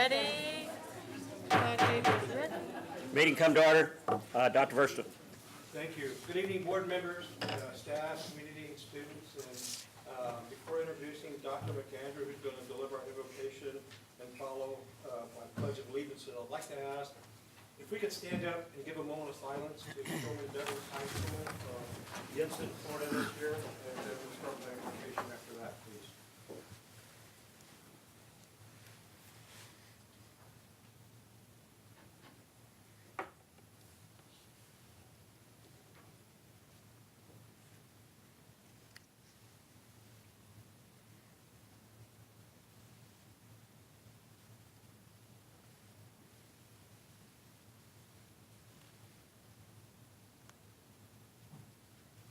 Ready? Meeting come to order. Dr. Versta. Thank you. Good evening, board members, staff, community, and students. And before introducing Dr. McAndrew, who's going to deliver our invocation and follow my pledge of allegiance, I'd like to ask if we could stand up and give a moment of silence to Shulman Douglas High School, the incident in Florida this year, and then we'll start my invocation after that, please.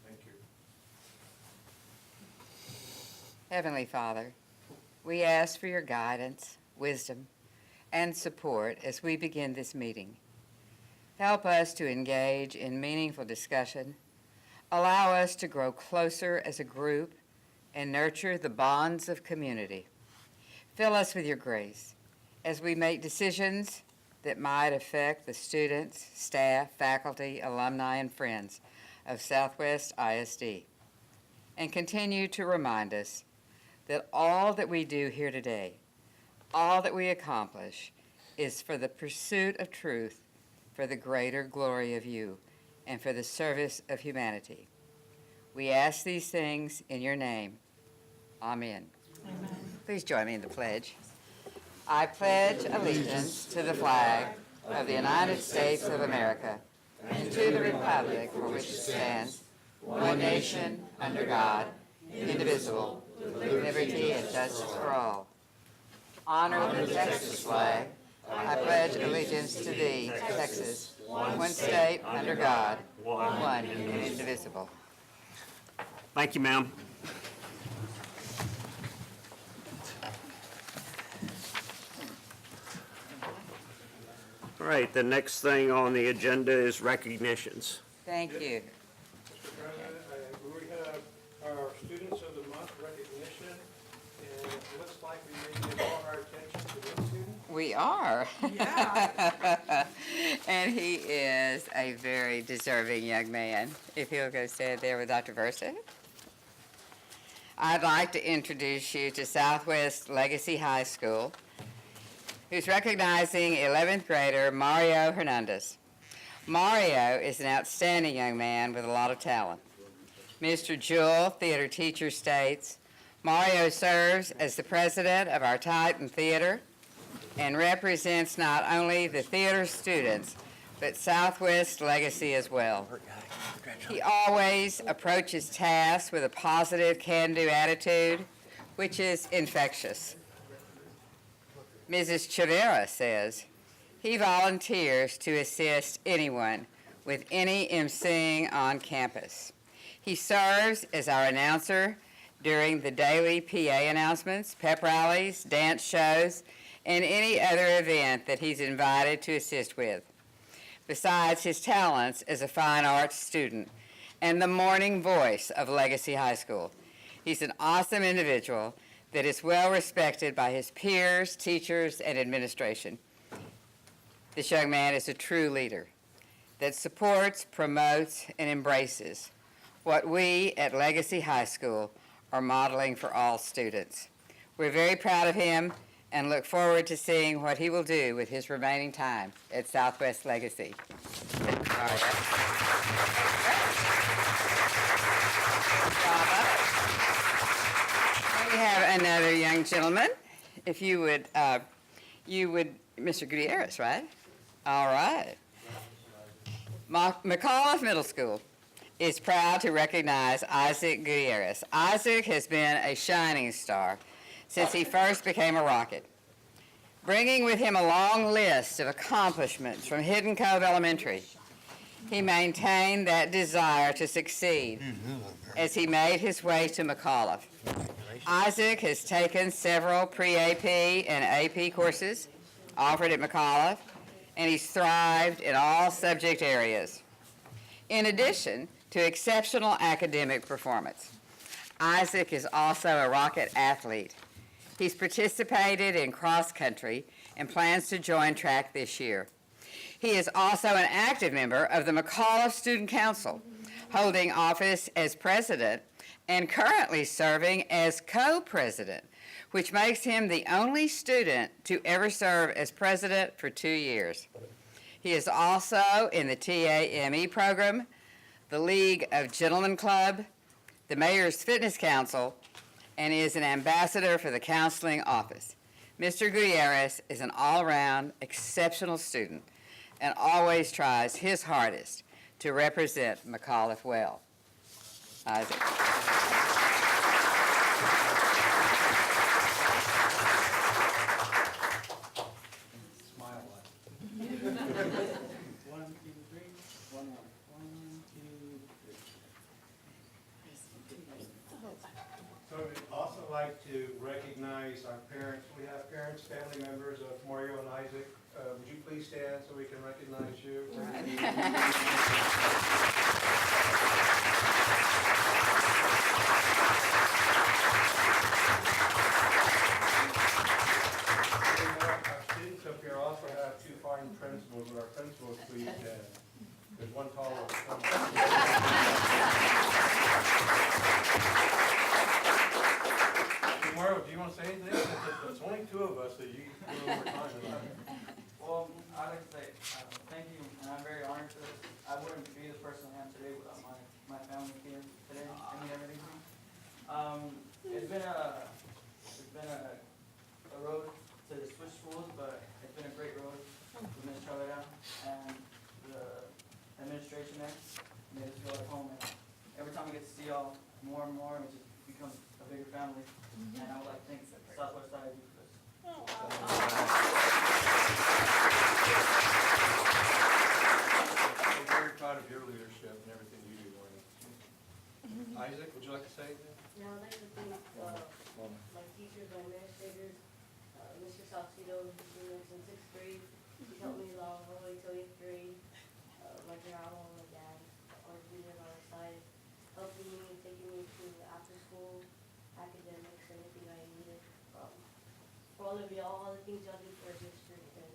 Thank you. Heavenly Father, we ask for your guidance, wisdom, and support as we begin this meeting. Help us to engage in meaningful discussion, allow us to grow closer as a group, and nurture the bonds of community. Fill us with your grace as we make decisions that might affect the students, staff, faculty, alumni, and friends of Southwest ISD, and continue to remind us that all that we do here today, all that we accomplish, is for the pursuit of truth, for the greater glory of you, and for the service of humanity. We ask these things in your name. Amen. Amen. Please join me in the pledge. I pledge allegiance to the flag of the United States of America and to the republic for which it stands, one nation, under God, indivisible, with liberty and justice for all. Honor the Texas flag. I pledge allegiance to thee, Texas, one state, under God, one and indivisible. Thank you, ma'am. All right, the next thing on the agenda is recognitions. Thank you. Mr. President, we have our Students of the Month recognition, and it looks like we may give all our attention to this student. We are. Yeah. And he is a very deserving young man. If he'll go stand there with Dr. Versa. I'd like to introduce you to Southwest Legacy High School, who's recognizing 11th grader Mario Hernandez. Mario is an outstanding young man with a lot of talent. Mr. Jewell, theater teacher, states, Mario serves as the president of our Titan Theater and represents not only the theater students, but Southwest Legacy as well. He always approaches tasks with a positive can-do attitude, which is infectious. Mrs. Chavera says, he volunteers to assist anyone with any emceeing on campus. He serves as our announcer during the daily PA announcements, pep rallies, dance shows, and any other event that he's invited to assist with. Besides his talents as a fine arts student and the morning voice of Legacy High School, he's an awesome individual that is well respected by his peers, teachers, and administration. This young man is a true leader that supports, promotes, and embraces what we at Legacy High School are modeling for all students. We're very proud of him and look forward to seeing what he will do with his remaining time at Southwest Legacy. All right. We have another young gentleman. If you would, Mr. Gutierrez, right? All right. McAuliffe Middle School is proud to recognize Isaac Gutierrez. Isaac has been a shining star since he first became a Rocket, bringing with him a long list of accomplishments from Hidden Cove Elementary. He maintained that desire to succeed as he made his way to McAuliffe. Isaac has taken several pre-AP and AP courses offered at McAuliffe, and he's thrived in all subject areas. In addition to exceptional academic performance, Isaac is also a Rocket athlete. He's participated in cross country and plans to join track this year. He is also an active member of the McAuliffe Student Council, holding office as president and currently serving as co-president, which makes him the only student to ever serve as president for 2 years. He is also in the TAME program, the League of Gentlemen Club, the Mayor's Fitness Council, and is an ambassador for the counseling office. Mr. Gutierrez is an all-around exceptional student and always tries his hardest to represent McAuliffe well. Isaac. Smile like. 1, 2, 3. 1, 1, 2, 3. So we'd also like to recognize our parents. We have parents, family members of Mario and Isaac. Would you please stand so we can recognize you? Our students up here also have 2 fine principals. Would our principals please stand? There's one taller. Mario, do you want to say anything? There's only 2 of us, so you can do over time tonight. Well, I'd like to say thank you, and I'm very honored for this. I wouldn't be the person I am today without my family here today. I mean everything to me. It's been a road to switch schools, but it's been a great road with Ms. Chavera and the administration there. Made us feel like home, and every time we get to see y'all more and more, it just becomes a bigger family. And I would like to thank Southwest ISD for this. We're very proud of your leadership and everything you do, Mario. Isaac, would you like to say anything? Now, I'd like to thank my teachers, my administrators, Mr. Salcido, who's been there since 6th grade. He's helped me along all the way till 8th grade. My grandma and my dad are being on our side, helping me, taking me to after school, academics, anything I needed. For all of y'all, all the things y'all do for our district, and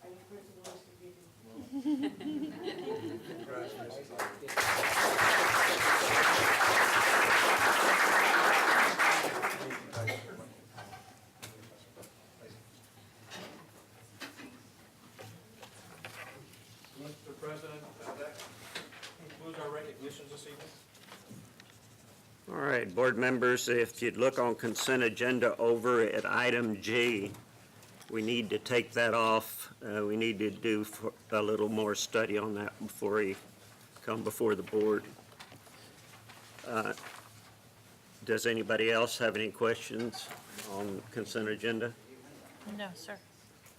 our new principal, Mr. Giddy. Congratulations. Mr. President, that concludes our recognitions this evening. All right, board members, if you'd look on consent agenda over at item G, we need to take that off. We need to do a little more study on that before we come before the board. Does anybody else have any questions on consent agenda? No, sir.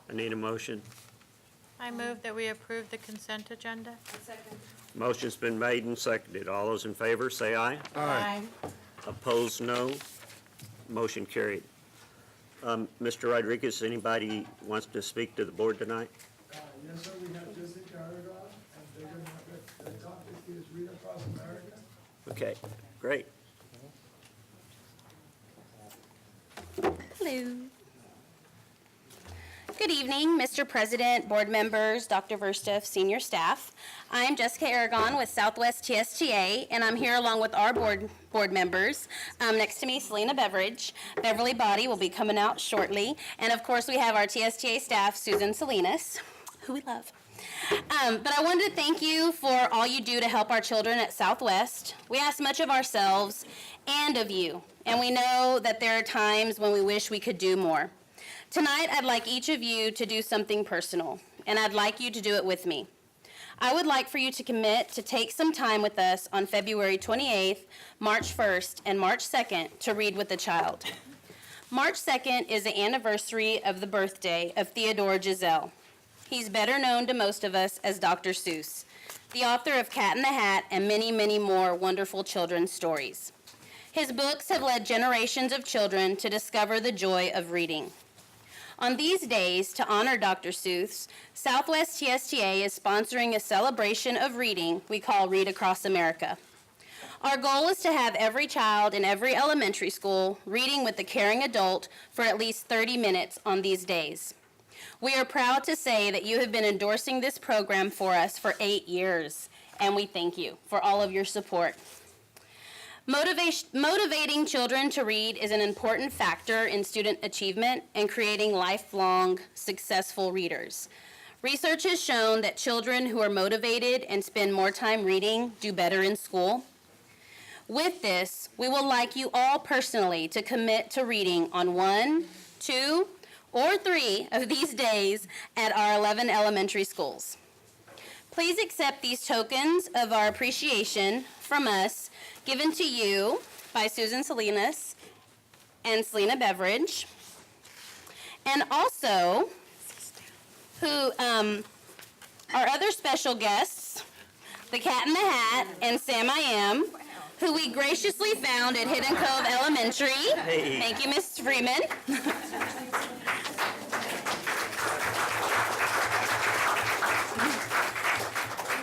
I need a motion. I move that we approve the consent agenda. Motion's been made and seconded. All those in favor, say aye. Aye. Opposed, no. Motion carried. Mr. Rodriguez, anybody wants to speak to the board tonight? Yes, sir, we have Jessica Aragon, and they're going to have the topic is Read Across America. Okay, great. Hello. Good evening, Mr. President, board members, Dr. Verstuff, senior staff. I'm Jessica Aragon with Southwest TSTA, and I'm here along with our board members. Next to me, Selena Beveridge. Beverly Body will be coming out shortly. And of course, we have our TSTA staff, Susan Salinas, who we love. But I wanted to thank you for all you do to help our children at Southwest. We ask much of ourselves and of you, and we know that there are times when we wish we could do more. Tonight, I'd like each of you to do something personal, and I'd like you to do it with me. I would like for you to commit to take some time with us on February 28th, March 1st, and March 2nd to read with a child. March 2nd is the anniversary of the birthday of Theodore Giselle. He's better known to most of us as Dr. Seuss, the author of Cat in the Hat and many, many more wonderful children's stories. His books have led generations of children to discover the joy of reading. On these days, to honor Dr. Seuss, Southwest TSTA is sponsoring a celebration of reading we call Read Across America. Our goal is to have every child in every elementary school reading with a caring adult for at least 30 minutes on these days. We are proud to say that you have been endorsing this program for us for 8 years, and we thank you for all of your support. Motivating children to read is an important factor in student achievement and creating lifelong successful readers. Research has shown that children who are motivated and spend more time reading do better in school. With this, we would like you all personally to commit to reading on 1, 2, or 3 of these days at our 11 elementary schools. Please accept these tokens of our appreciation from us, given to you by Susan Salinas and Selena Beveridge, and also who our other special guests, the Cat in the Hat and Sam I Am, who we graciously found at Hidden Cove Elementary. Hey. Thank you, Ms. Freeman.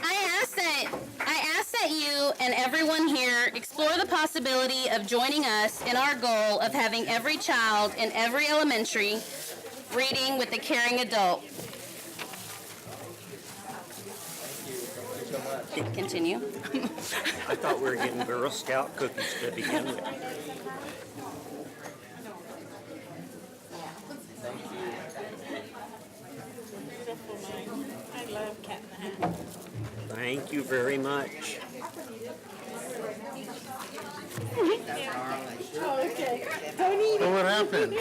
I ask that you and everyone here explore the possibility of joining us in our goal of having every child in every elementary reading with a caring adult. Continue. I thought we were getting Girl Scout cookies to begin with. I love Cat in the Hat. Thank you very much. So what happened?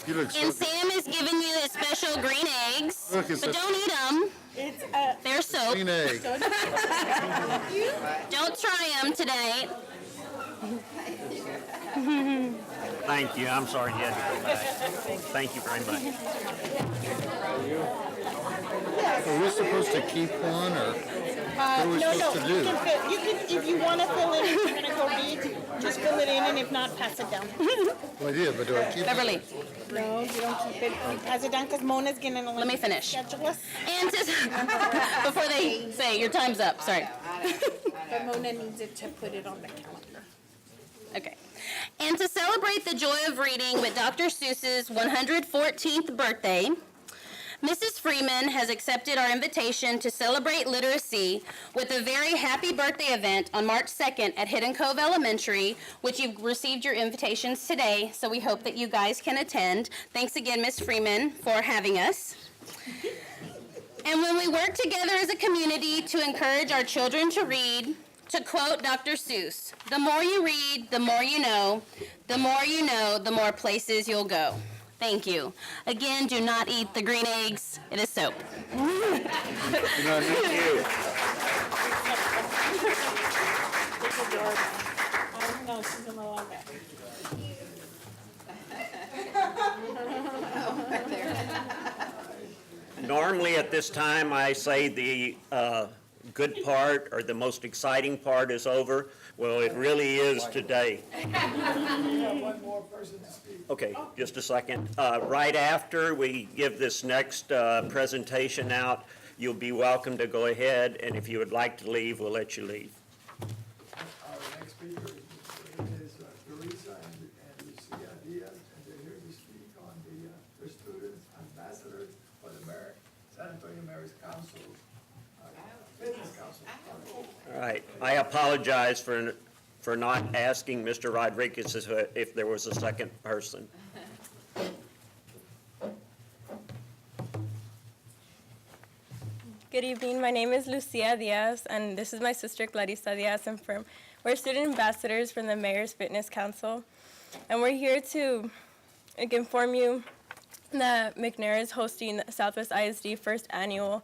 You look so And Sam is giving you his special green eggs, Look, it's but a- don't eat them. They're soap. green egg. Don't try them today. Thank you. I'm sorry you had to go back. Thank you very much. Are we supposed to keep one, or what are we supposed to do? You can, if you want to fill it, if you're gonna go read, just fill it in, and if not, pass it down. Well, I did, but do I keep it? Beverly, No, you don't keep it, you pass it down, because Mona's getting let me finish. schedule us, And before they say your time's up, sorry. but Mona needs it to put it on the calendar. Okay. And to celebrate the joy of reading with Dr. Seuss's 114th birthday, Mrs. Freeman has accepted our invitation to celebrate literacy with a very happy birthday event on March 2nd at Hidden Cove Elementary, which you've received your invitations today, so we hope that you guys can attend. Thanks again, Ms. Freeman, for having us. And when we work together as a community to encourage our children to read, to quote Dr. Seuss, the more you read, the more you know. The more you know, the more places you'll go. Thank you. Again, do not eat the green eggs. It is soap. Thank you. It's adorable. I don't know, she's gonna love it. Normally at this time, I say the good part or the most exciting part is over. Well, it really is today. We have one more person to speak. Okay, just a second. Right after we give this next presentation out, you'll be welcome to go ahead, and if you would like to leave, we'll let you leave. Our next speaker is Teresa and Lucia Diaz, and they're here to speak on the students ambassadors for the San Antonio Mayor's Council, Business Council. All right, I apologize for not asking Mr. Rodriguez if there was a second person. Good evening. My name is Lucia Diaz, and this is my sister Clarissa Diaz, and we're student ambassadors from the Mayor's Fitness Council, and we're here to inform you that McNair is hosting Southwest ISD first annual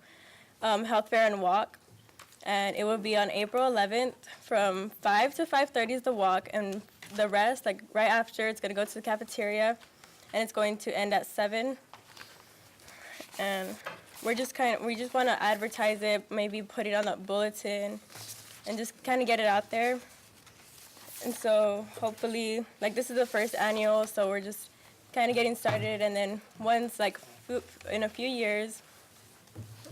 Health Fair and Walk, and it will be on April 11th from 5 to 5:30 is the walk, and the rest, like right after, it's going to go to the cafeteria, and it's going to end at 7. And we just want to advertise it, maybe put it on the bulletin, and just kind of get it out there. And so hopefully, like this is the first annual, so we're just kind of getting started. And then once, like in a few years,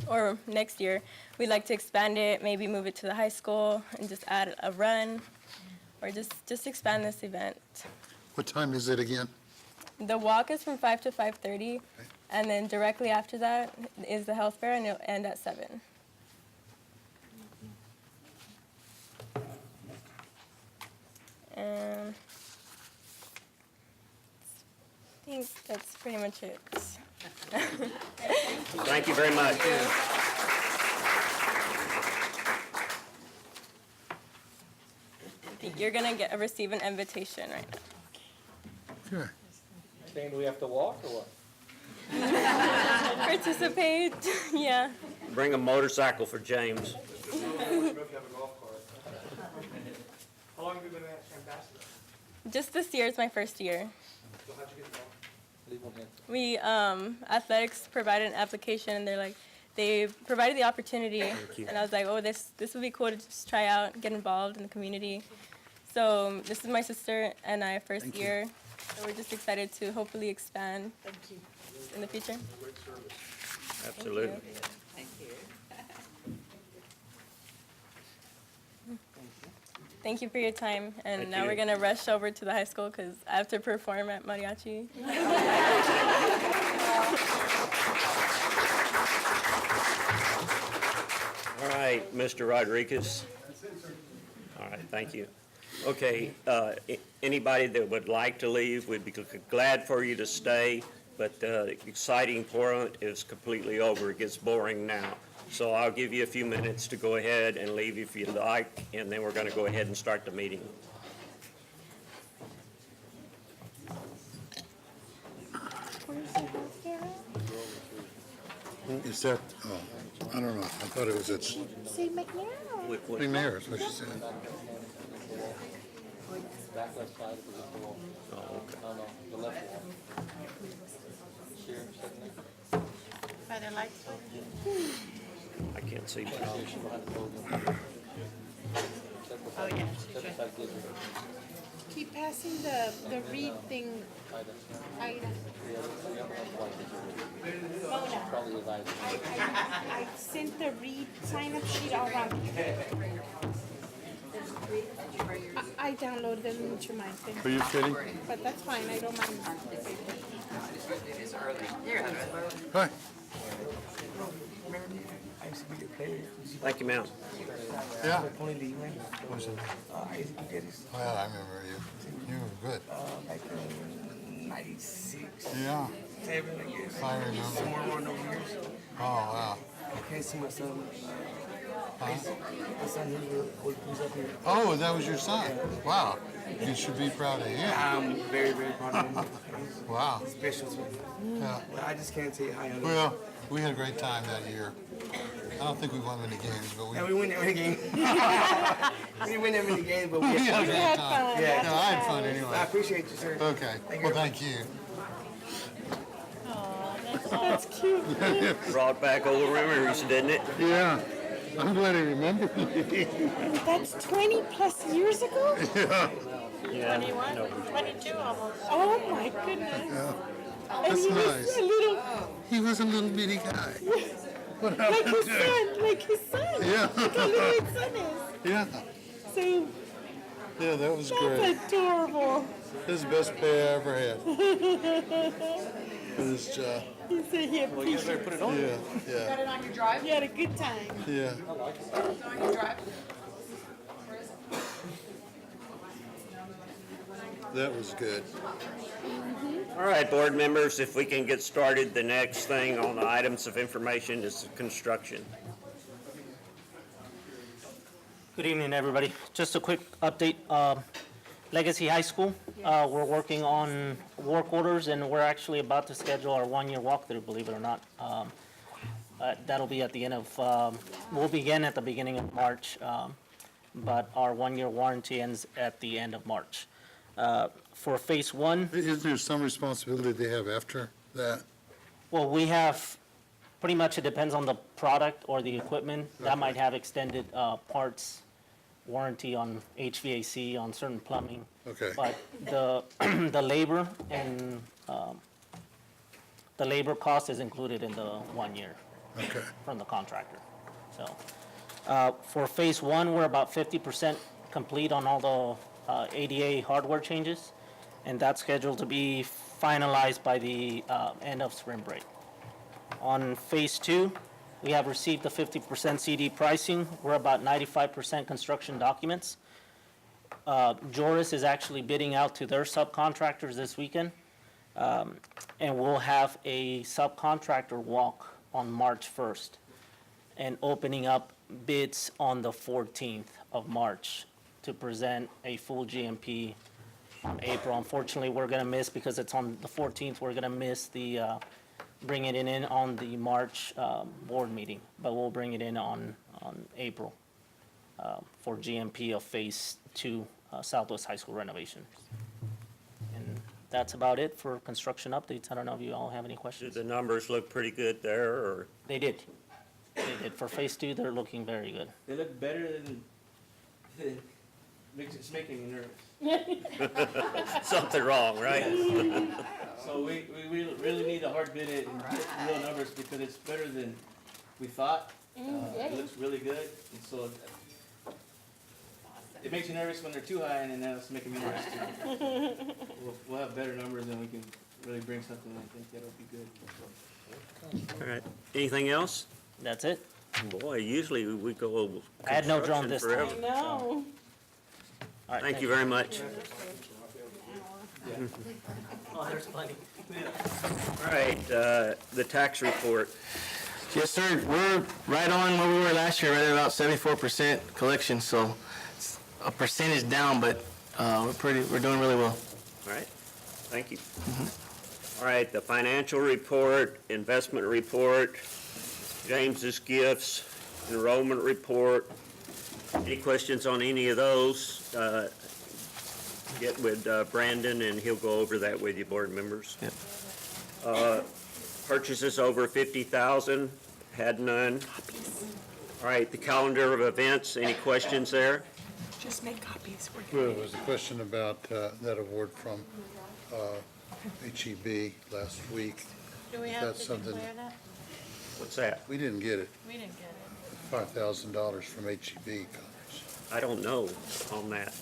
or next year, we'd like to expand it, maybe move it to the high school and just add a run, or just expand this event. What time is it again? The walk is from 5 to 5:30, and then directly after that is the health fair, and it'll end at 7. And I think that's pretty much it. Thank you very much. I think you're gonna receive an invitation right now. Sure. Saying, do we have to walk or what? Participate, yeah. Bring a motorcycle for James. We have to have a golf cart. How long have you been an ambassador? Just this year is my first year. So how'd you get involved? We, athletics provided an application, and they provided the opportunity. you. And I was like, oh, this would be cool to just try out, get involved in the community. So this is my sister and I first year. So we're just excited to hopefully expand in the future. Absolutely. Thank you. Thank you for your time. And Thank now you. we're gonna rush over to the high school because I have to perform at mariachi. All right, Mr. Rodriguez. All right, thank you. Okay, anybody that would like to leave, we'd be glad for you to stay, but the exciting part is completely over. It gets boring now. So I'll give you a few minutes to go ahead and leave if you'd like, and then we're going to go ahead and start the meeting. Is that, oh, I don't know. I thought it was at Say McNair. McNair's, what she said. Oh, okay. By the lights. I can't see. But Oh, yeah. Keep passing the read thing. Ida. Mona. I sent the read sign-up sheet all around. I downloaded them into my thing, Are you kidding? but that's fine, I don't mind. Hi. thank you, ma'am. Yeah. Well, I remember you. You were good. Back in 96, Yeah, 7, I guess. I remember. Somewhere around those years. Oh, wow. I can't see my son. My son, who's up here. Oh, that was your son? Wow. You should be proud of him. I'm very, very proud of him. Wow. He's special to me. Yeah. But I just can't tell you how I love him. Well, we had a great time that year. I don't think we won many games, but we And we win that many games. We didn't win that many games, but we we had had a fun. great time. Yeah. Yeah, I had fun I anyway. appreciate you, sir. Okay. Well, thank you. That's cute. Brought back old memories, didn't it? Yeah. I'm glad he remembered me. That's 20 plus years ago? Yeah. Yeah. 22 almost. Oh my goodness. And That's he was nice. a little, He was a little bitty guy. What like happened his to him? son, like his son. Yeah. Like how little his son is. Yeah. So Yeah, that was great. that's adorable. This is the best pay I ever had for this job. He said he appreciated it. Yeah, yeah, it on your drive? You had a good time. yeah. On your drive? That was good. All right, board members, if we can get started, the next thing on the items of information is construction. Good evening, everybody. Just a quick update. Legacy High School, we're working on work orders, and we're actually about to schedule our one-year walkthrough, believe it or not. That'll be at the end of, we'll begin at the beginning of March, but our one-year warranty ends at the end of March. For phase one, Isn't there some responsibility they have after that? well, we have, pretty much it depends on the product or the equipment. That might have extended parts warranty on HVAC, on certain plumbing. Okay. But the, the labor and, the labor cost is included in the 1 year. Okay. from the contractor. So, for phase one, we're about 50% complete on all the ADA hardware changes, and that's scheduled to be finalized by the end of spring break. On phase two, we have received the 50% CD pricing. We're about 95% construction documents. Joris is actually bidding out to their subcontractors this weekend, and we'll have a subcontractor walk on March 1st and opening up bids on the 14th of March to present a full GMP on April. Unfortunately, we're gonna miss, because it's on the 14th, we're gonna miss the, bringing it in on the March board meeting, but we'll bring it in on April for GMP of phase two, Southwest High School renovations. And that's about it for construction updates. I don't know if you all have any Do questions. the numbers look pretty good there, or? They did. They did. For phase two, they're looking very good. They look better than, it's making me nervous. Something wrong, right? So we really need to hard bid it and get real numbers, because it's better than we thought. It looks really good, and so it makes you nervous when they're too high, and then that's making me nervous too. We'll have better numbers, and we can really bring something. I think that'll be good. All right. Anything else? That's it. Boy, usually we go I had no drone construction this forever. time. No. All right, Thank you very much. Oh, there's plenty. All right, the tax report. Yes, sir. We're right on where we were last year, right at about 74% collection. So it's a percentage down, but we're doing really well. All right, thank you. All right, the financial report, investment report, James's gifts, enrollment report. Any questions on any of those? Get with Brandon, and he'll go over that with you, board members. Yep. Purchases over 50,000, had none. All right, the calendar of events, any questions there? Just make copies. Well, there was a question about that award from HEB last week. Do we Is have that to something- declare that? What's that? We didn't get it. We didn't get it. $5,000 from HEB comes. I don't know on that.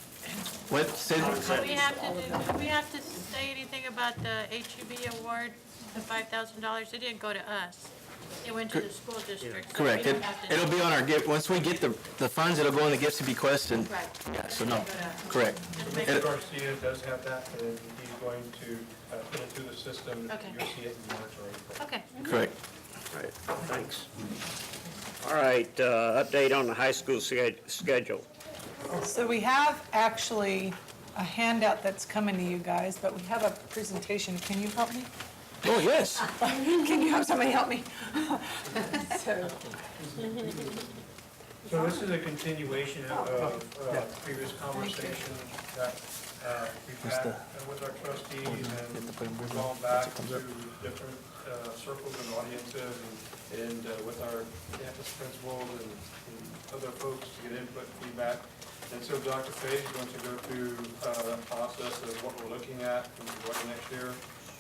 What? Say Do we have to say anything about the HEB award, the $5,000? It didn't go to us. It went to the school district. so we Correct. don't have to- It'll be on our gift. Once we get the funds, it'll go in the gifts to be questioned. Right. Yeah, so no. Correct. Mr. Garcia does have that, and he's going to put it through the system. Okay. You'll see it in March or April. Okay. Correct. All right, thanks. All right, update on the high school schedule. So we have actually a handout that's coming to you guys, but we have a presentation. Can you help me? Oh, yes. Can you have somebody help me? So, So this is a continuation of previous conversations that we've had with our trustees, and we've gone back to different circles and audiences and with our campus principals and other folks to get input, feedback. And so Dr. Fay is going to go through a process of what we're looking at for next year.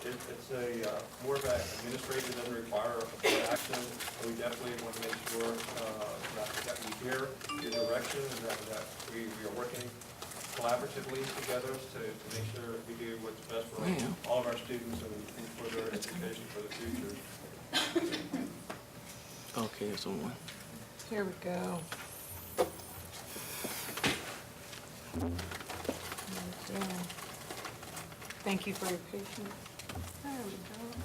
It's a more of an administrative, doesn't require a board action. We definitely want to make sure that we hear your direction and that we are working collaboratively together to make sure we do what's best for all of our students and for their education for the future. Okay, there's one. here we go. Thank you for your patience. There we go.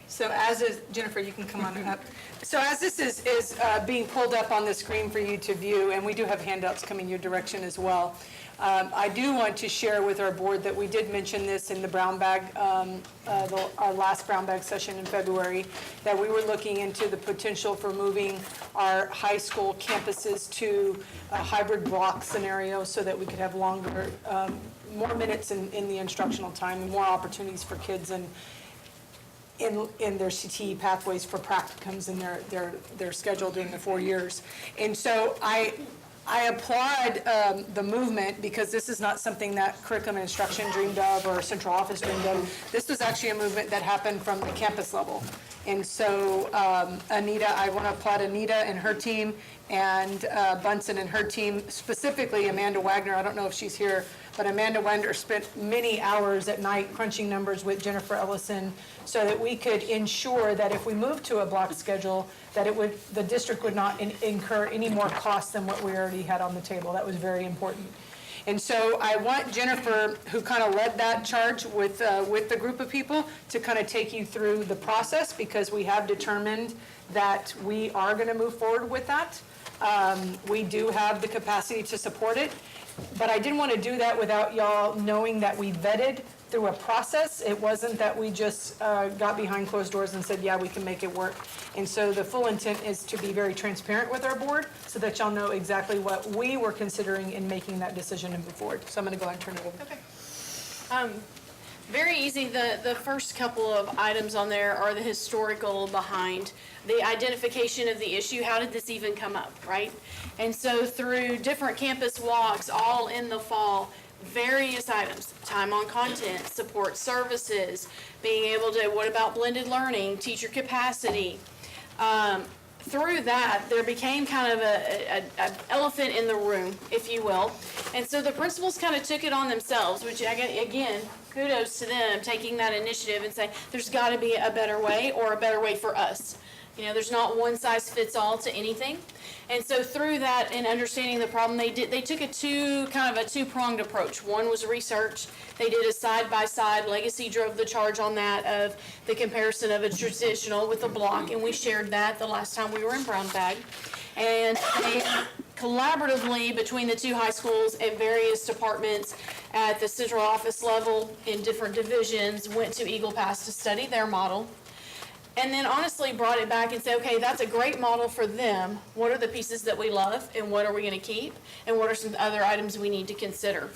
So as is, Jennifer, you can come on up. So as this is being pulled up on the screen for you to view, and we do have handouts coming your direction as well, I do want to share with our board that we did mention this in the brown bag, our last brown bag session in February, that we were looking into the potential for moving our high school campuses to a hybrid block scenario so that we could have longer, more minutes in the instructional time and more opportunities for kids and in their CTE pathways for practicums, and they're scheduled in the 4 years. And so I applaud the movement because this is not something that curriculum and instruction dreamed of or central office dreamed of. This was actually a movement that happened from the campus level. And so Anita, I want to applaud Anita and her team and Bunsen and her team, specifically Amanda Wagner. I don't know if she's here, but Amanda Wagner spent many hours at night crunching numbers with Jennifer Ellison so that we could ensure that if we moved to a block schedule, that the district would not incur any more costs than what we already had on the table. That was very important. And so I want Jennifer, who kind of led that charge with the group of people, to kind of take you through the process, because we have determined that we are going to move forward with that. We do have the capacity to support it, but I didn't want to do that without y'all knowing that we vetted through a process. It wasn't that we just got behind closed doors and said, yeah, we can make it work. And so the full intent is to be very transparent with our board so that y'all know exactly what we were considering in making that decision and move forward. So I'm going to go ahead and turn it over. Okay. Very easy. The first couple of items on there are the historical behind the identification of the issue. How did this even come up, right? And so through different campus walks, all in the fall, various items, time on content, support services, being able to, what about blended learning, teacher capacity. Through that, there became kind of an elephant in the room, if you will. And so the principals kind of took it on themselves, which, again, kudos to them, taking that initiative and saying, there's got to be a better way, or a better way for us. You know, there's not one size fits all to anything. And so through that and understanding the problem, they took a two-pronged approach. One was research. They did a side-by-side. Legacy drove the charge on that of the comparison of a traditional with a block, and we shared that the last time we were in Brown Bag. And they collaboratively, between the two high schools and various departments at the central office level in different divisions, went to Eagle Pass to study their model. And then honestly brought it back and said, okay, that's a great model for them. What are the pieces that we love, and what are we going to keep, and what are some other items we need to consider?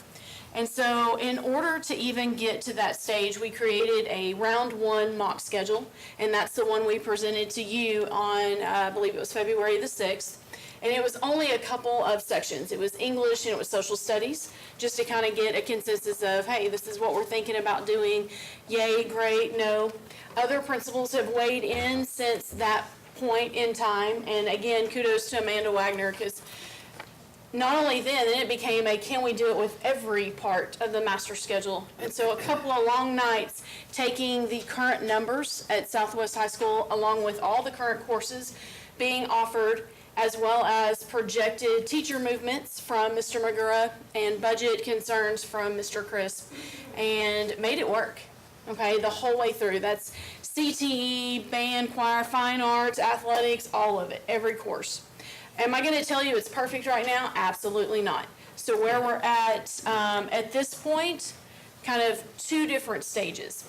And so in order to even get to that stage, we created a round one mock schedule, and that's the one we presented to you on, I believe it was February the 6th. And it was only a couple of sections. It was English and it was social studies, just to kind of get a consensus of, hey, this is what we're thinking about doing. Yay, great, no. Other principals have weighed in since that point in time. And again, kudos to Amanda Wagner, because not only then it became a, can we do it with every part of the master schedule? And so a couple of long nights taking the current numbers at Southwest High School, along with all the current courses being offered, as well as projected teacher movements from Mr. Magura and budget concerns from Mr. Crisp, and made it work, okay, the whole way through. That's CTE, band, choir, fine arts, athletics, all of it, every course. Am I going to tell you it's perfect right now? Absolutely not. So where we're at this point, kind of two different stages.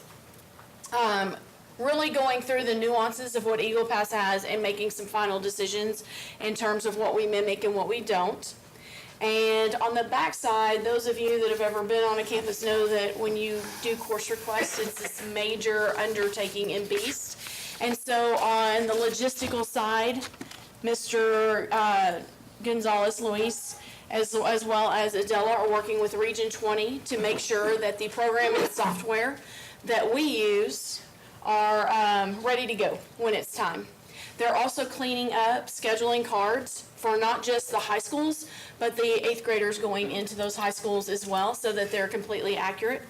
Really going through the nuances of what Eagle Pass has and making some final decisions in terms of what we mimic and what we don't. And on the backside, those of you that have ever been on a campus know that when you do course requests, it's this major undertaking and beast. And so on the logistical side, Mr. Gonzalez Luis, as well as Adela, are working with Region 20 to make sure that the programming software that we use are ready to go when it's time. They're also cleaning up scheduling cards for not just the high schools, but the 8th graders going into those high schools as well, so that they're completely accurate.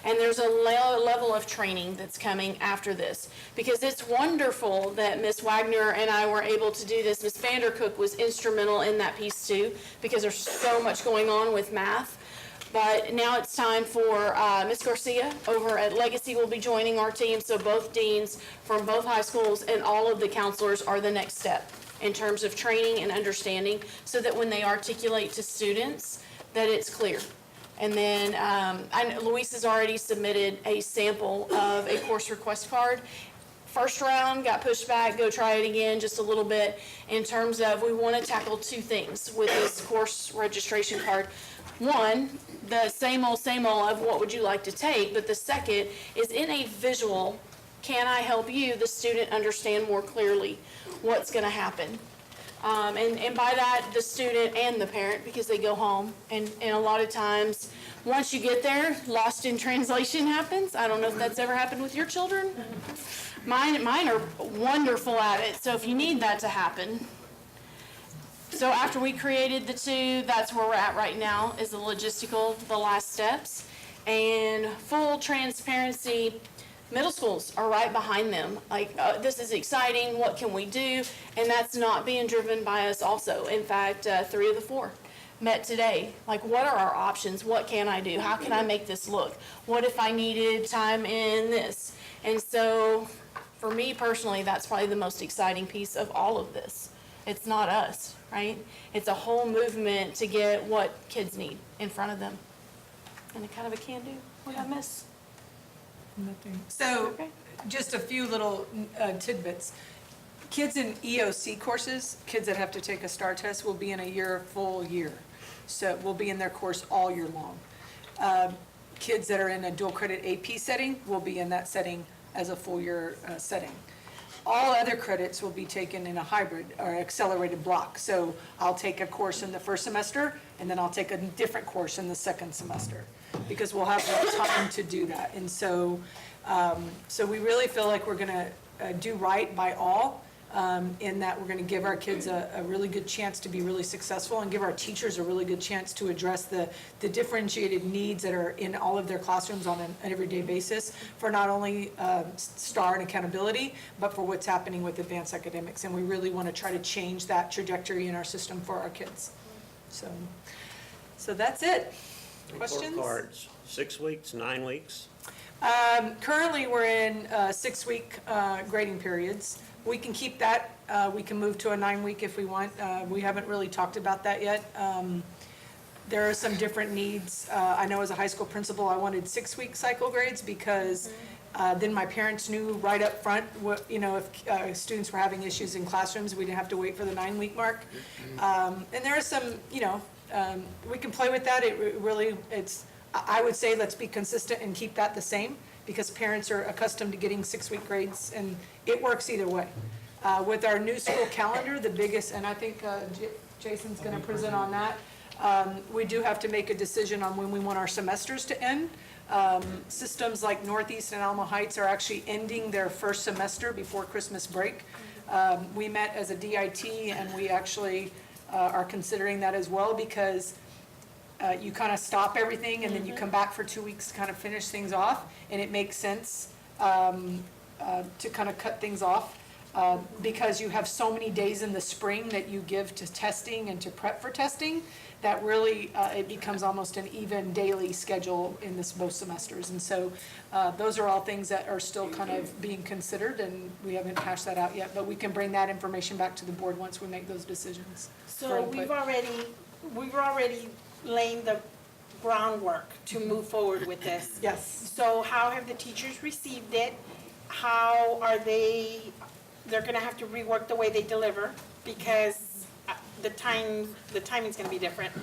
And there's a level of training that's coming after this, because it's wonderful that Ms. Wagner and I were able to do this. Ms. Vandercook was instrumental in that piece too, because there's so much going on with math. But now it's time for Ms. Garcia over at Legacy will be joining our team. So both deans from both high schools and all of the counselors are the next step in terms of training and understanding, so that when they articulate to students, that it's clear. And then Luis has already submitted a sample of a course request card. First round got pushed back, go try it again just a little bit, in terms of we want to tackle two things with this course registration card. One, the same old of what would you like to take, but the second is in a visual, can I help you, the student, understand more clearly what's going to happen? And by that, the student and the parent, because they go home. And a lot of times, once you get there, lost in translation happens. I don't know if that's ever happened with your children. Mine are wonderful at it, so if you need that to happen. So after we created the two, that's where we're at right now, is the logistical, the last steps. And full transparency, middle schools are right behind them. Like, this is exciting, what can we do? And that's not being driven by us also. In fact, 3 of the 4 met today. Like, what are our options? What can I do? How can I make this look? What if I needed time in this? And so, for me personally, that's probably the most exciting piece of all of this. It's not us, right? It's a whole movement to get what kids need in front of them. And a kind of a can-do. What did I miss? Nothing. So, just a few little tidbits. Kids in EOC courses, kids that have to take a STAR test, will be in a full year. So will be in their course all year long. Kids that are in a dual credit AP setting will be in that setting as a full year setting. All other credits will be taken in a hybrid or accelerated block. So I'll take a course in the first semester, and then I'll take a different course in the second semester, because we'll have the time to do that. And so, so we really feel like we're gonna do right by all, in that we're gonna give our kids a really good chance to be really successful, and give our teachers a really good chance to address the differentiated needs that are in all of their classrooms on an everyday basis, for not only STAR and accountability, but for what's happening with advanced academics. And we really wanna try to change that trajectory in our system for our kids. So that's it. Questions? Report cards, 6 weeks, 9 weeks? Currently, we're in 6-week grading periods. We can keep that. We can move to a 9-week if we want. We haven't really talked about that yet. There are some different needs. I know as a high school principal, I wanted 6-week cycle grades, because then my parents knew right up front what, if students were having issues in classrooms, we didn't have to wait for the 9-week mark. And there are some, we can play with that. I would say let's be consistent and keep that the same, because parents are accustomed to getting 6-week grades, and it works either way. With our new school calendar, the biggest, and I think Jason's gonna present on that, we do have to make a decision on when we want our semesters to end. Systems like Northeast and Alamo Heights are actually ending their first semester before Christmas break. We met as a DIT, and we actually are considering that as well, because you kind of stop everything, and then you come back for 2 weeks to kind of finish things off, and it makes sense to kind of cut things off, because you have so many days in the spring that you give to testing and to prep for testing, that really it becomes almost an even daily schedule in both semesters. And so those are all things that are still kind of being considered, and we haven't hashed that out yet, but we can bring that information back to the board once we make those decisions. So we've already laying the groundwork to move forward with this. Yes. So how have the teachers received it? How are they're gonna have to rework the way they deliver, because the timing's gonna be different.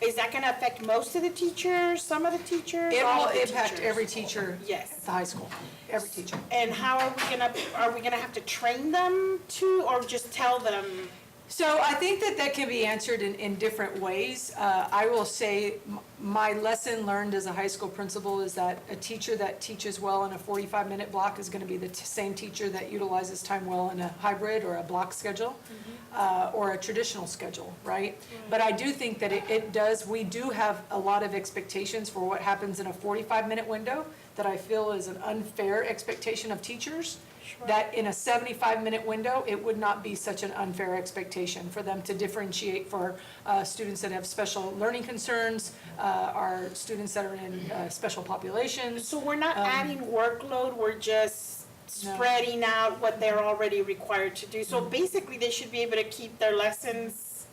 Is that gonna affect most of the teachers, some of the teachers? It all will of the impact teachers? every teacher Yes. at the high school, every teacher. And how are we gonna have to train them to, or just tell them? So I think that can be answered in different ways. I will say my lesson learned as a high school principal is that a teacher that teaches well in a 45-minute block is going to be the same teacher that utilizes time well in a hybrid or a block schedule, or a traditional schedule, right? But I do think that we do have a lot of expectations for what happens in a 45-minute window that I feel is an unfair expectation of teachers. That in a 75-minute window, it would not be such an unfair expectation for them to differentiate for students that have special learning concerns, or students that are in special populations. So we're not adding workload, we're just spreading out what they're already required to do. So basically, they should be able to keep their lessons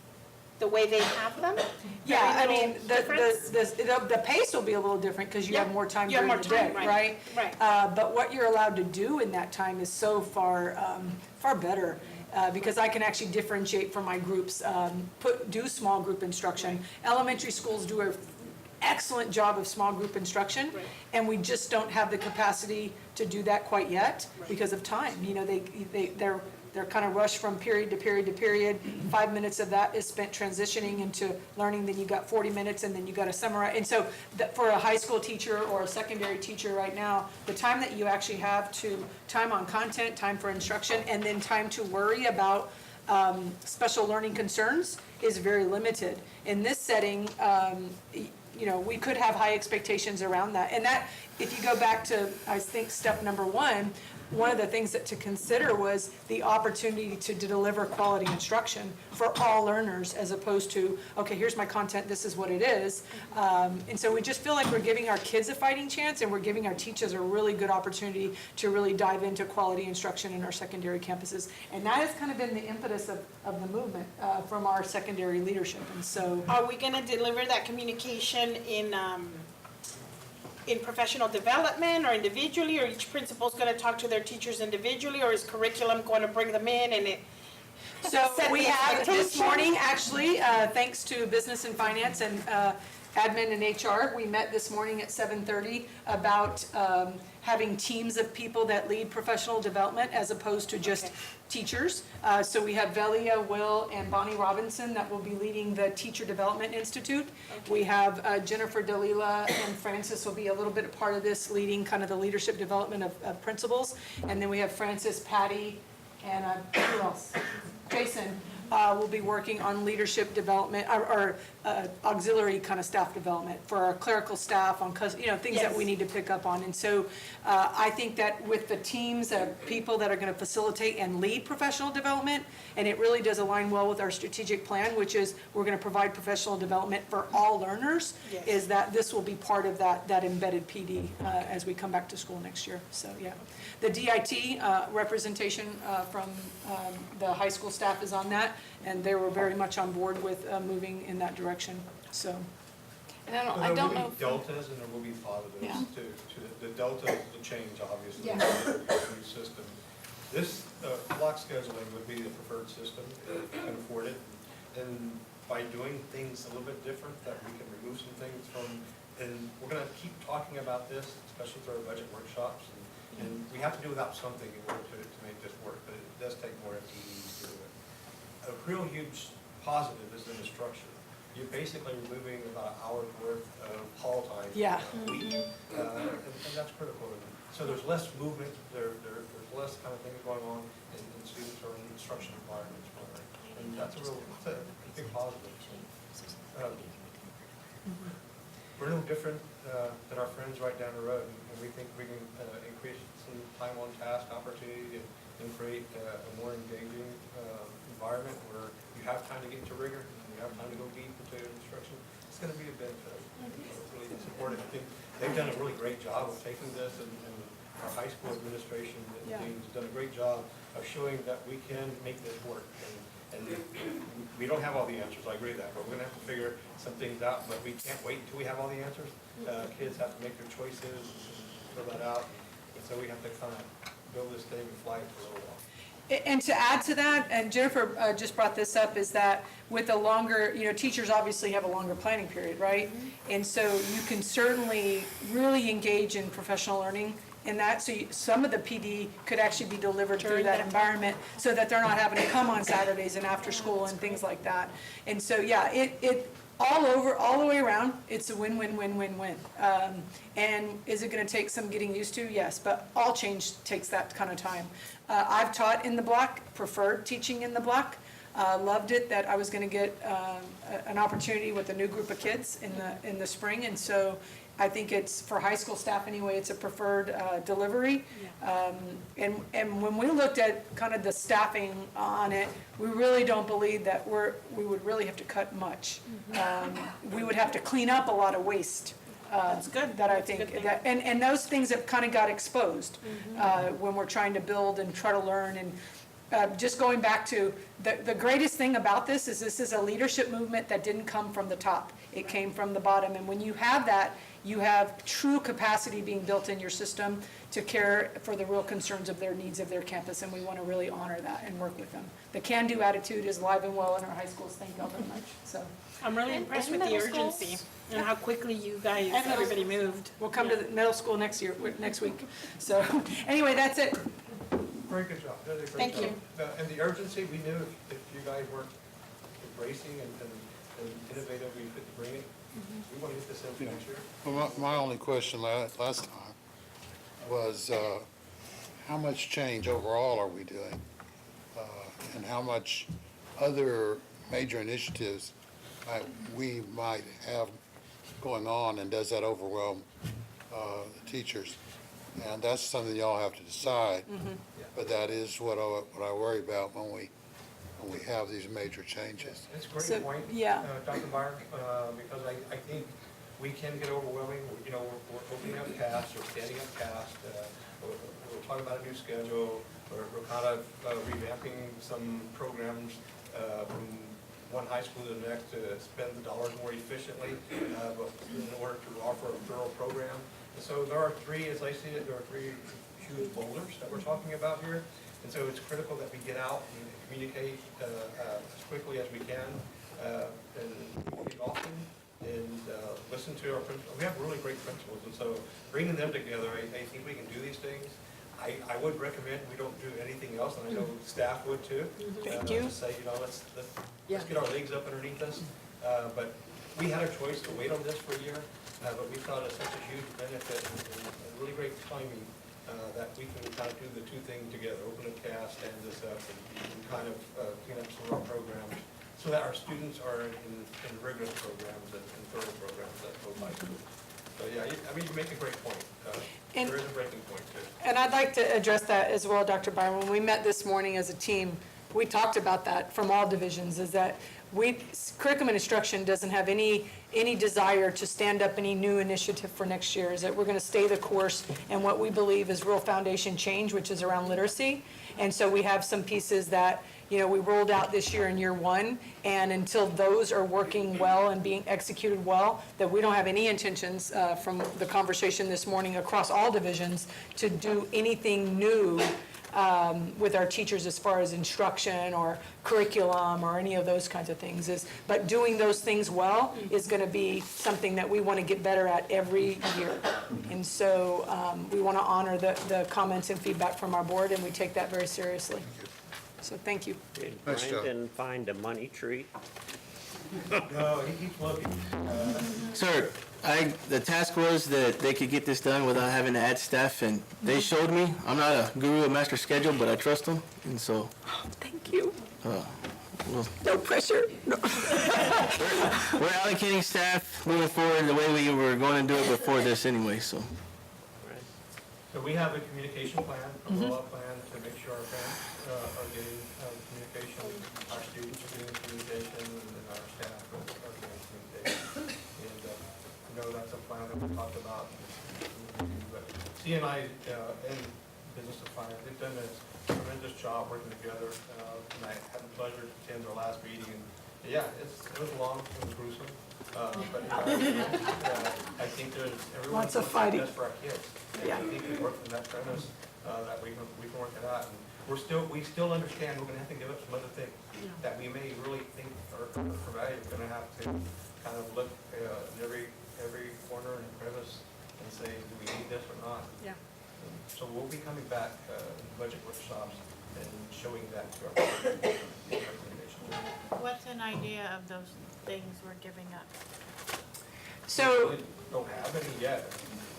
the way they have them? Yeah, I Very mean, little the pace will be a little different because you have more time You have during more the day, time, right? right. But what you're allowed to do in that time is so far better, because I can actually differentiate from my groups, do small group instruction. Elementary schools do excellent job of small group instruction, and we just don't have the capacity to do that quite yet because of time. You know, they're kind of rushed from period to period to period. 5 minutes of that is spent transitioning into learning, then you got 40 minutes, and then you got to summarize. And so for a high school teacher or a secondary teacher right now, the time that you actually have to time on content, time for instruction, and then time to worry about special learning concerns is very limited. In this setting, you know, we could have high expectations around that. And that, if you go back to, I think, step number one of the things that to consider was the opportunity to deliver quality instruction for all learners, as opposed to, okay, here's my content, this is what it is. And so we just feel like we're giving our kids a fighting chance, and we're giving our teachers a really good opportunity to really dive into quality instruction in our secondary campuses. And that has kind of been the impetus of the movement from our secondary leadership. And so, Are we gonna deliver that communication in professional development or individually, or each principal's gonna talk to their teachers individually, or is curriculum going to bring them in and it? so set we the have this expectation? morning, actually, thanks to business and finance and admin and HR, we met this morning at 7:30 about having teams of people that lead professional development as opposed to just teachers. So we have Velia, Will, and Bonnie Robinson that will be leading the Teacher Development Institute. We have Jennifer Dalila and Francis will be a little bit a part of this, leading kind of the leadership development of principals. And then we have Francis, Patty, and who else? Jason will be working on leadership development or auxiliary kind of staff development for our clerical staff on, you know, things that we need to pick up on. And so I think that with the teams of people that are going to facilitate and lead professional development, and it really does align well with our strategic plan, which is we're going to provide professional development for all learners, is that this will be part of that embedded PD as we come back to school next year. So, yeah. The DIT representation from the high school staff is on that, and they were very much on board with moving in that direction, so. And I don't know. There will be deltas and there will be positives to the delta is the change, obviously, in the new system. This block scheduling would be the preferred system if you can afford it. And by doing things a little bit different, that we can remove some things from, and we're gonna keep talking about this, especially through our budget workshops. And we have to do without something in order to make this work, but it does take more FTEs to do it. A real huge positive is in the structure. You're basically removing about an hour's worth of hall time a week, and that's critical. So there's less movement, there's less kind of things going on, and students are in instruction environments, and that's a big positive. We're no different than our friends right down the road, and we think we can increase some time on task opportunity and create a more engaging environment where you have time to get into rigor, and you have time to go deep into instruction. It's going to be a benefit. Really supportive. I think they've done a really great job of taking this, and our high school administration team has done a great job of showing that we can make this work. And we don't have all the answers, I agree with that, but we're gonna have to figure some things out, but we can't wait until we have all the answers. Kids have to make their choices, and fill that out, and so we have to kind of build this thing and fly it for a little while. And to add to that, and Jennifer just brought this up, is that with a longer, you know, teachers obviously have a longer planning period, right? And so you can certainly really engage in professional learning in that, so some of the PD could actually be delivered through that environment, so that they're not having to come on Saturdays and after school and things like that. And so, yeah, it all the way around, it's a win-win-win-win-win. And is it gonna take some getting used to? Yes, but all change takes that kind of time. I've taught in the block, preferred teaching in the block. Loved it that I was gonna get an opportunity with a new group of kids in the spring, and so I think it's, for high school staff anyway, it's a preferred delivery. And when we looked at kind of the staffing on it, we really don't believe that we would really have to cut much. We would have to clean up a lot of waste. That's good. That I think, and those things have kind of got exposed when we're trying to build and try to learn. And just going back to, the greatest thing about this is a leadership movement that didn't come from the top. It came from the bottom. And when you have that, you have true capacity being built in your system to care for the real concerns of their needs of their campus, and we want to really honor that and work with them. The can-do attitude is alive and well in our high schools. Thank y'all very much. So I'm really impressed with the urgency and how quickly you guys, everybody moved. we'll come to the middle school next week. So anyway, that's it. Very good job. Really great Thank job. you. And the urgency, we knew if you guys weren't embracing and innovative, we could bring it. We want to get this in next year. Well, my only question last time was, how much change overall are we doing? And how much other major initiatives we might have going on, and does that overwhelm the teachers? And that's something y'all have to decide. But that is what I worry about when we have these major changes. It's a great So, point, yeah. Dr. Meyer, because I think we can get overwhelming. You know, we're opening up CAST, or standing up CAST, we're talking about a new schedule, we're kind of revamping some programs from one high school to the next to spend the dollars more efficiently, but in order to offer a thorough program. And so there are three, as I see it, there are three huge boulders that we're talking about here. And so it's critical that we get out and communicate as quickly as we can, and communicate often, and listen to our principals. We have really great principals, and so bringing them together, I think we can do these things. I would recommend we don't do anything else, and I know staff would too. Thank you. To say, you know, let's get our legs up underneath us. But we had a choice to wait on this for a year, but we thought it's such a huge benefit and really great timing that we can kind of do the two things together, open a CAST, stand this up, and kind of clean up some of our programs so that our students are in rigorous programs and thorough programs at both high schools. So yeah, I mean, you make a great point. And- There is a breaking point too. And I'd like to address that as well, Dr. Byron. When we met this morning as a team, we talked about that from all divisions, is that curriculum and instruction doesn't have any desire to stand up any new initiative for next year, is that we're going to stay the course and what we believe is real foundation change, which is around literacy. And so we have some pieces that, you know, we rolled out this year in year one, and until those are working well and being executed well, that we don't have any intentions from the conversation this morning across all divisions to do anything new with our teachers as far as instruction or curriculum or any of those kinds of things. But doing those things well is going to be something that we want to get better at every year. And so we want to honor the comments and feedback from our board, and we take that very seriously. So thank you. Did Nice job. Brandon find a money tree? No, he keeps looking. Sir, the task was that they could get this done without having to add staff, and they showed me. I'm not a guru of master schedule, but I trust them, and so Thank you. well, No pressure. No. we're allocating staff moving forward the way we were going to do it before this anyway, so. So we have a communication plan, a rollout plan to make sure our parents are getting communication, our students are getting communication, and then our staff are getting communication. And I know that's a plan that we talked about. But CNI and Business of Finance, they've done a tremendous job working together. And I had the pleasure to attend their last meeting. And yeah, it was long, it was gruesome. But I think there's everyone Lots of wants fighting. the best for our kids. And Yeah. I think we work from that premise that we can work it out. And we still understand we're going to have to give up some other things that we may really think are for value. We're going to have to kind of look in every corner and crevice and say, do we need this or not? Yeah. And so we'll be coming back in budget workshops and showing that to our recommendations. What's an idea of those things we're giving up? So We don't have any yet.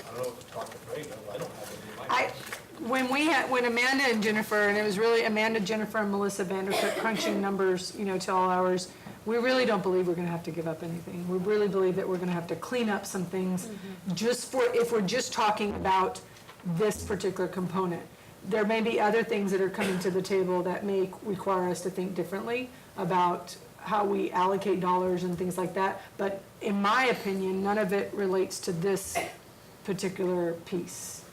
I don't know if Dr. Gray knows. I don't have any in my house. when Amanda and Jennifer, and it was really Amanda, Jennifer, and Melissa Vandercook crunching numbers, you know, till all hours, we really don't believe we're going to have to give up anything. We really believe that we're going to have to clean up some things if we're just talking about this particular component. There may be other things that are coming to the table that may require us to think differently about how we allocate dollars and things like that. But in my opinion, none of it relates to this particular piece.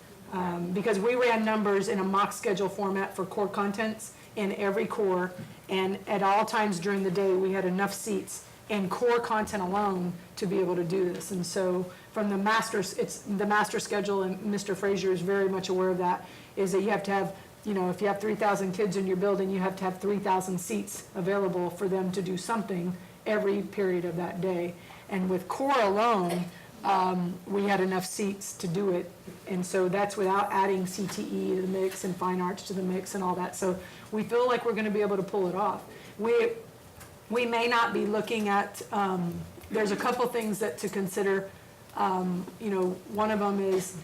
Because we ran numbers in a mock schedule format for core contents in every core, and at all times during the day, we had enough seats in core content alone to be able to do this. And so from the master's, it's the master schedule, and Mr. Frazier is very much aware of that, is that you have to have, you know, if you have 3,000 kids in your building, you have to have 3,000 seats available for them to do something every period of that day. And with core alone, we had enough seats to do it. And so that's without adding CTE to the mix and fine arts to the mix and all that. So we feel like we're gonna be able to pull it off. We may not be looking at, there's a couple things that to consider. You know, one of them is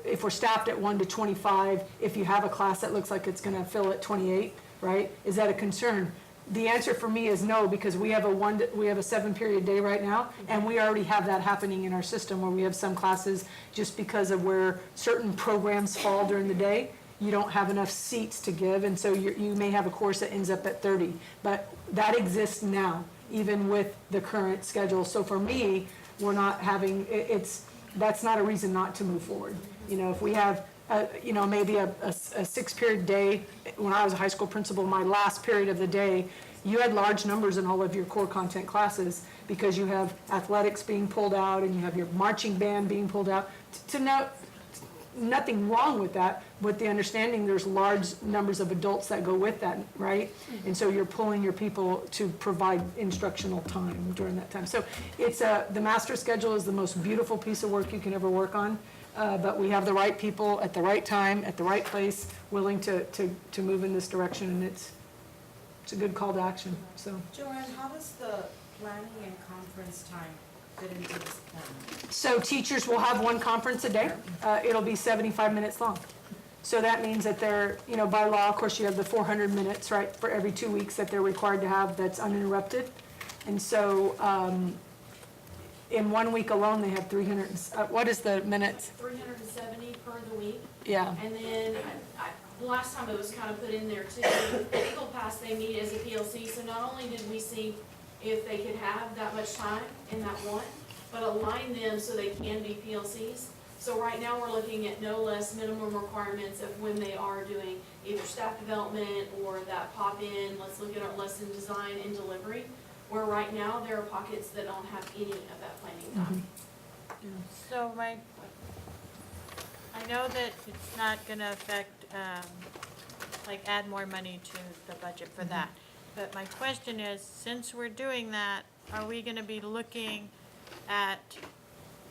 if we're staffed at 1 to 25, if you have a class that looks like it's gonna fill at 28, right? Is that a concern? The answer for me is no, because we have a 7-period day right now, and we already have that happening in our system where we have some classes just because of where certain programs fall during the day. You don't have enough seats to give, and so you may have a course that ends up at 30. But that exists now, even with the current schedule. So for me, we're not having, that's not a reason not to move forward. You know, if we have, you know, maybe a 6-period day, when I was a high school principal, my last period of the day, you had large numbers in all of your core content classes because you have athletics being pulled out and you have your marching band being pulled out. Nothing wrong with that, with the understanding there's large numbers of adults that go with that, right? And so you're pulling your people to provide instructional time during that time. So it's the master schedule is the most beautiful piece of work you can ever work on, but we have the right people at the right time, at the right place, willing to move in this direction, and it's a good call to action, so. Joanne, how does the planning and conference time fit into this plan? So teachers will have one conference a day. It'll be 75 minutes long. So that means that they're, you know, by law, of course, you have the 400 minutes, right, for every 2 weeks that they're required to have that's uninterrupted. And so in 1 week alone, they have 300, what is the minutes? 370 per the week. Yeah. And then, the last time it was kind of put in there too, Eagle Pass, they meet as a PLC, so not only did we see if they could have that much time in that one, but align them so they can be PLCs. So right now, we're looking at no less minimum requirements of when they are doing either staff development or that pop-in, let's look at our lesson design and delivery, where right now, there are pockets that don't have any of that planning time. So I know that it's not gonna affect, like add more money to the budget for that. But my question is, since we're doing that, are we gonna be looking at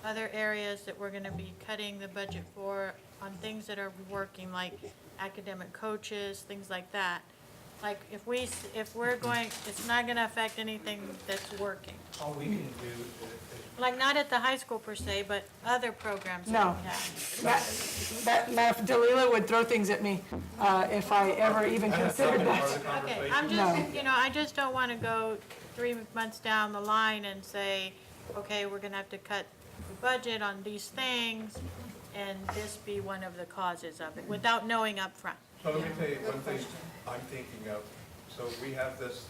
other areas that we're gonna be cutting the budget for on things that are working, like academic coaches, things like that? Like if we're going, it's not gonna affect anything that's working. All we can do is Like not at the high school per se, but other programs that No. we have. Dalila would throw things at me if I ever even considered that. Okay, I'm No. just, you know, I just don't wanna go 3 months down the line and say, okay, we're gonna have to cut the budget on these things, and this be one of the causes of it, without knowing upfront. So let me tell you one thing I'm thinking of. So we have this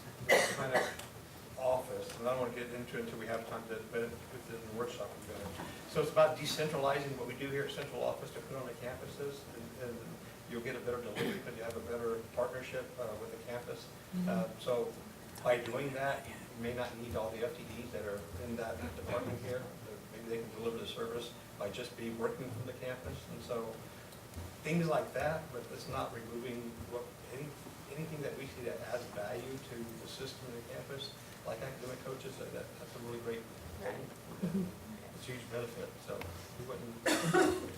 kind of office, and I don't want to get into it until we have time to, but within the workshop we're going to. So it's about decentralizing what we do here at central office to put on the campuses, and you'll get a better delivery because you have a better partnership with the campus. So by doing that, you may not need all the FTEs that are in that department here. Maybe they can deliver the service by just be working from the campus. And so things like that, but it's not removing anything that we see that adds value to the system of the campus, like academic coaches, that's a really great thing. It's a huge benefit, so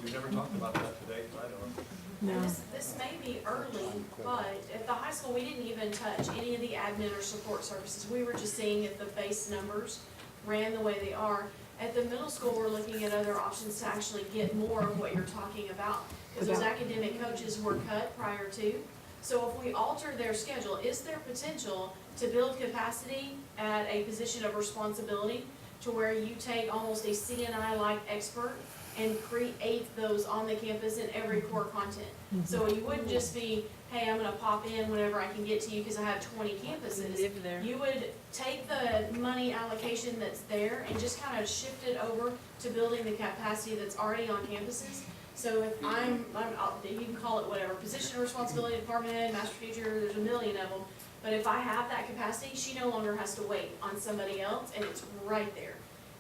we've never talked about that today, so I don't know. No. This may be early, but at the high school, we didn't even touch any of the admin or support services. We were just seeing if the base numbers ran the way they are. At the middle school, we're looking at other options to actually get more of what you're talking about. Because those academic coaches were cut prior to. So if we alter their schedule, is there potential to build capacity at a position of responsibility to where you take almost a CNI-like expert and create those on the campus in every core content? So you wouldn't just be, hey, I'm gonna pop in whenever I can get to you because I have 20 campuses. You would take the money allocation that's there and just kind of shift it over to building the capacity that's already on campuses. So if you can call it whatever, position of responsibility, department head, master teacher, there's a million of them. But if I have that capacity, she no longer has to wait on somebody else, and it's right there.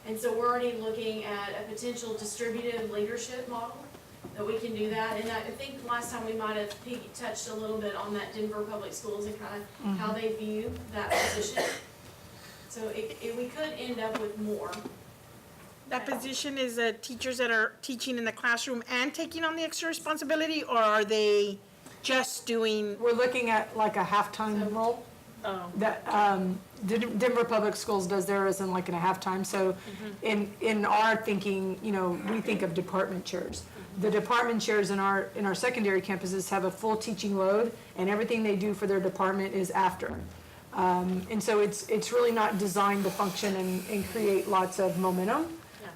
And so we're already looking at a potential distributive leadership model that we can do that. And I think last time we might have touched a little bit on that Denver Public Schools and kind of how they view that position. So we could end up with more. That position is teachers that are teaching in the classroom and taking on the extra responsibility, or are they just doing? We're looking at like a halftime role. Oh. That Denver Public Schools does theirs in like in a halftime. So in our thinking, you know, we think of department chairs. The department chairs in our secondary campuses have a full teaching load, and everything they do for their department is after. And so it's really not designed to function and create lots of momentum.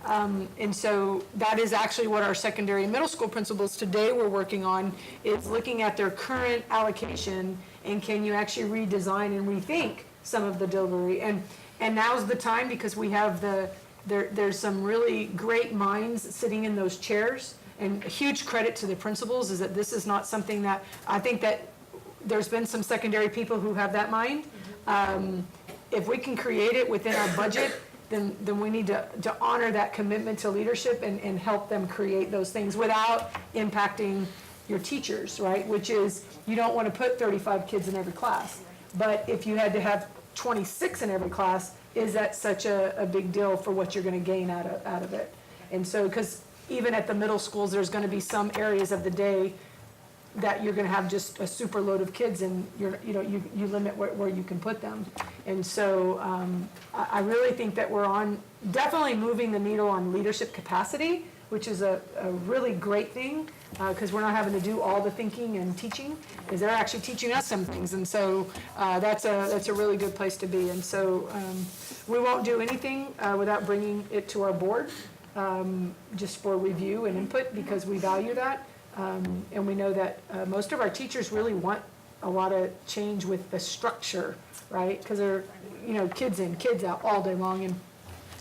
And so that is actually what our secondary and middle school principals today were working on, is looking at their current allocation and can you actually redesign and rethink some of the delivery. And now's the time, because we have there's some really great minds sitting in those chairs. And a huge credit to the principals is that this is not something that, I think that there's been some secondary people who have that mind. If we can create it within our budget, then we need to honor that commitment to leadership and help them create those things without impacting your teachers, right? Which is, you don't want to put 35 kids in every class. But if you had to have 26 in every class, is that such a big deal for what you're going to gain out of it? And so, because even at the middle schools, there's going to be some areas of the day that you're going to have just a super load of kids, and you limit where you can put them. And so I really think that we're on definitely moving the needle on leadership capacity, which is a really great thing, because we're not having to do all the thinking and teaching, because they're actually teaching us some things. And so that's a really good place to be. And so we won't do anything without bringing it to our board, just for review and input, because we value that. And we know that most of our teachers really want a lot of change with the structure, right? Because they're, kids in, kids out all day long. And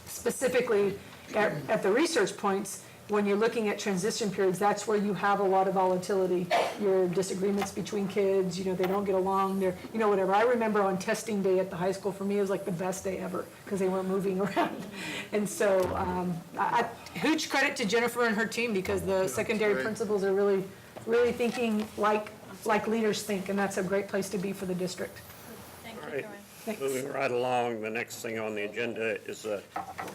specifically at the research points, when you're looking at transition periods, that's where you have a lot of volatility. Your disagreements between kids, they don't get along, they're, whatever. I remember on testing day at the high school, for me, it was like the best day ever, because they weren't moving around. And so, huge credit to Jennifer and her team, because the secondary principals are really, really thinking like leaders think, and that's a great place to be for the district. Thank All you, right. Joanne. Thanks. Moving right along, the next thing on the agenda is the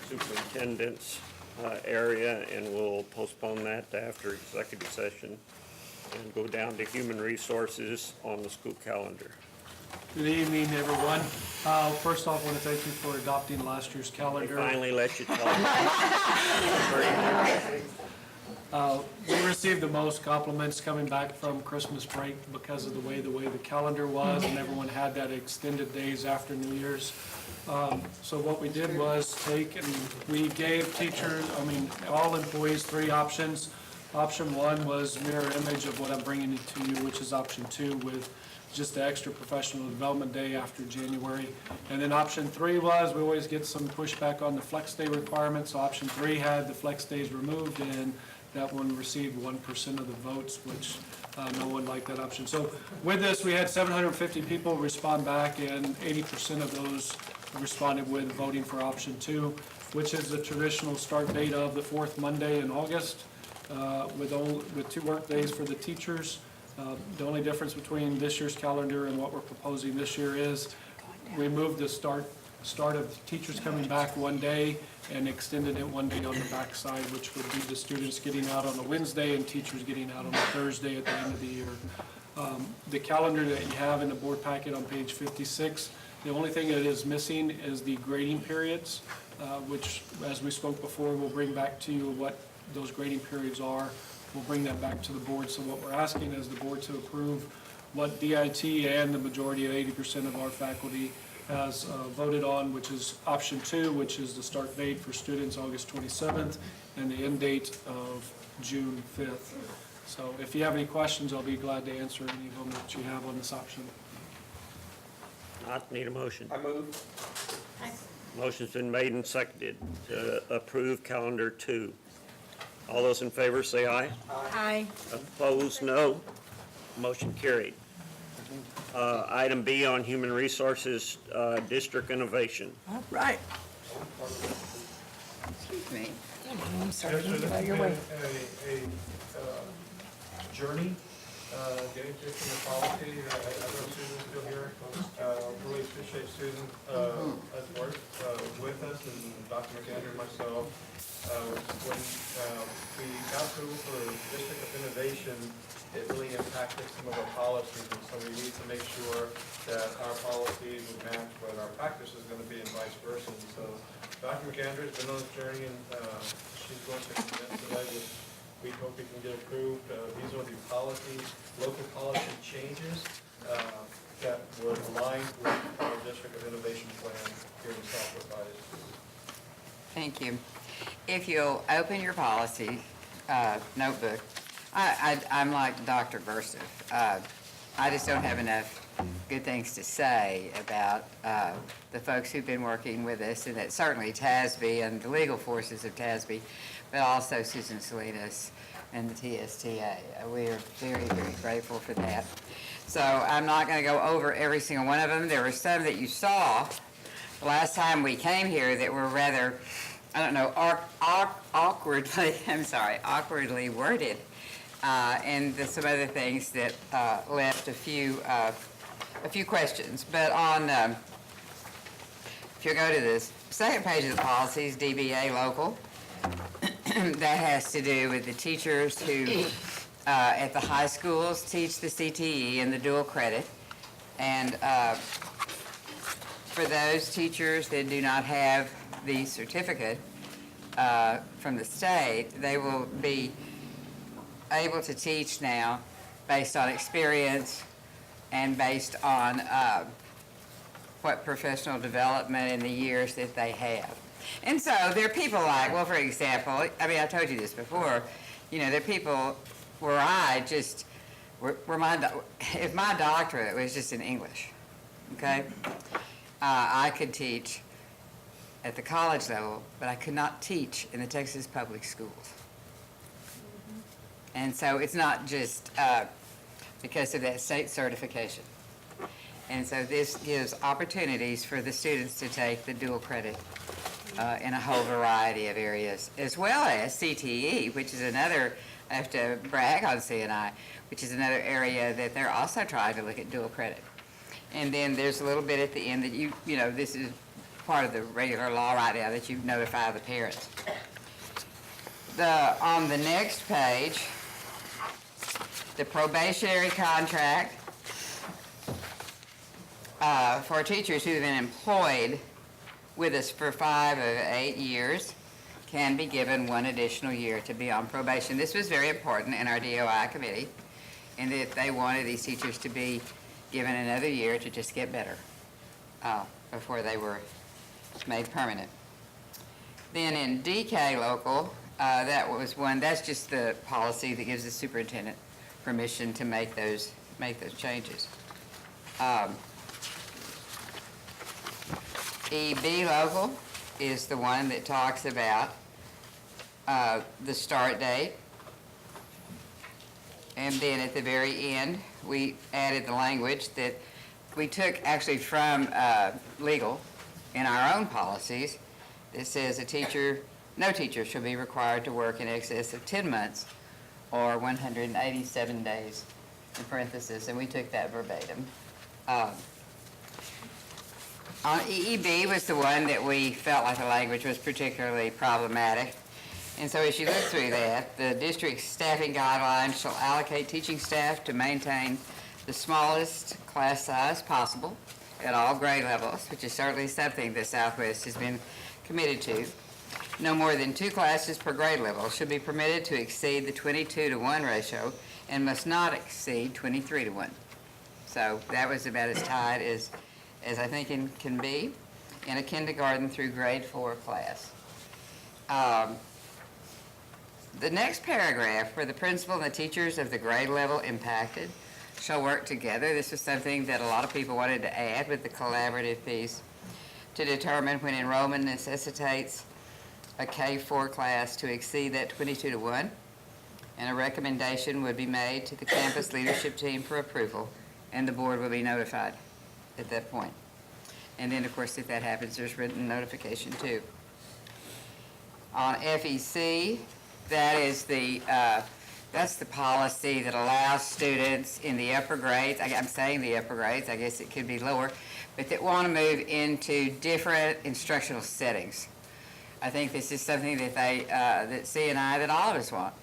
superintendent's area, and we'll postpone that to after executive session and go down to human resources on the school calendar. Good evening, everyone. First off, I want to thank you for adopting last year's They calendar. finally let you talk. We received the most compliments coming back from Christmas break because of the way the calendar was, and everyone had that extended days after New Year's. So what we did was we gave teachers, all employees, 3 options. Option 1 was mirror image of what I'm bringing to you, which is option 2, with just the extra professional development day after January. And then option 3 was, we always get some pushback on the flex day requirements. So option 3 had the flex days removed, and that one received 1% of the votes, which no one liked that option. So with this, we had 750 people respond back, and 80% of those responded with voting for option 2, which is the traditional start date of the 4th Monday in August, with 2 work days for the teachers. The only difference between this year's calendar and what we're proposing this year is we moved the start of teachers coming back 1 day and extended it 1 day on the backside, which would be the students getting out on a Wednesday and teachers getting out on a Thursday at the end of the year. The calendar that you have in the board packet on page 56, the only thing that is missing is the grading periods, which, as we spoke before, we'll bring back to you what those grading periods are. We'll bring that back to the board. So what we're asking is the board to approve what DIT and the majority of 80% of our faculty has voted on, which is option 2, which is the start date for students August 27th and the end date of June 5th. So if you have any questions, I'll be glad to answer any of them that you have on this option. Not need a motion. I move. Motion's been made and seconded to approve calendar 2. All those in favor say aye. Aye. Opposed, no. Motion carried. Item B on Human Resources, District Innovation. All right. Excuse me. I'm sorry, Yes, sir, get this out has of your been way. a journey, getting to the policy. I know Susan's still here. Really appreciate Susan, has worked, with us, and Dr. McAndrew and myself. When, we got approval for the District of Innovation, it really impacted some of our policies, and so we need to make sure that our policies would match what our practice is gonna be and vice versa. And so Dr. McAndrew has been on this journey, and, she's going to present today, which we hope we can get approved. These are the policies, local policy changes, that would align with our District of Innovation plan here in Southwest ISD. Thank you. If you'll open your policy notebook, I'm like Dr. Versteff. I just don't have enough good things to say about the folks who've been working with us, and that certainly TASB and the legal forces of TASB, but also Susan Salinas and the TSTA. We are very, very grateful for that. So I'm not going to go over every single one of them. There were some that you saw the last time we came here that were rather, I don't know, awkwardly worded. And some other things that left a few questions. But on, if you go to the second page of the policies, DBA local, that has to do with the teachers who at the high schools teach the CTE and the dual credit. And for those teachers that do not have the certificate from the state, they will be able to teach now based on experience and based on what professional development in the years that they have. And so there are people like, well, for example, I mean, I told you this before, you know, there are people where if my doctorate was just in English, okay, I could teach at the college level, but I could not teach in the Texas public schools. And so it's not just because of that state certification. And so this gives opportunities for the students to take the dual credit in a whole variety of areas, as well as CTE, which is another, I have to brag on CNI, which is another area that they're also trying to look at dual credit. And then there's a little bit at the end that you know, this is part of the regular law right now that you notify the parents. On the next page, the probationary contract for teachers who have been employed with us for 5 of 8 years can be given 1 additional year to be on probation. This was very important in our DOI committee, and that they wanted these teachers to be given another year to just get better before they were made permanent. Then in DK local, that's just the policy that gives the superintendent permission to make those changes. EB local is the one that talks about the start date. And then at the very end, we added the language that we took actually from legal in our own policies. It says no teacher shall be required to work in excess of 10 months or 187 days, in parentheses, and we took that verbatim. On EEB was the one that we felt like the language was particularly problematic. And so as you look through that, the district's staffing guidelines shall allocate teaching staff to maintain the smallest class size possible at all grade levels, which is certainly something that Southwest has been committed to. No more than 2 classes per grade level should be permitted to exceed the 22-to-1 ratio and must not exceed 23-to-1. So that was about as tight as I think it can be in a kindergarten through grade 4 class. The next paragraph, where the principal and the teachers of the grade level impacted shall work together. This was something that a lot of people wanted to add with the collaborative piece, to determine when enrollment necessitates a K-4 class to exceed that 22-to-1, and a recommendation would be made to the campus leadership team for approval and the board will be notified at that point. And then, of course, if that happens, there's written notification too. On FEC, that is that's the policy that allows students in the upper grades, I'm saying the upper grades, I guess it could be lower, but that want to move into different instructional settings. I think this is something that that C&I, that all of us want,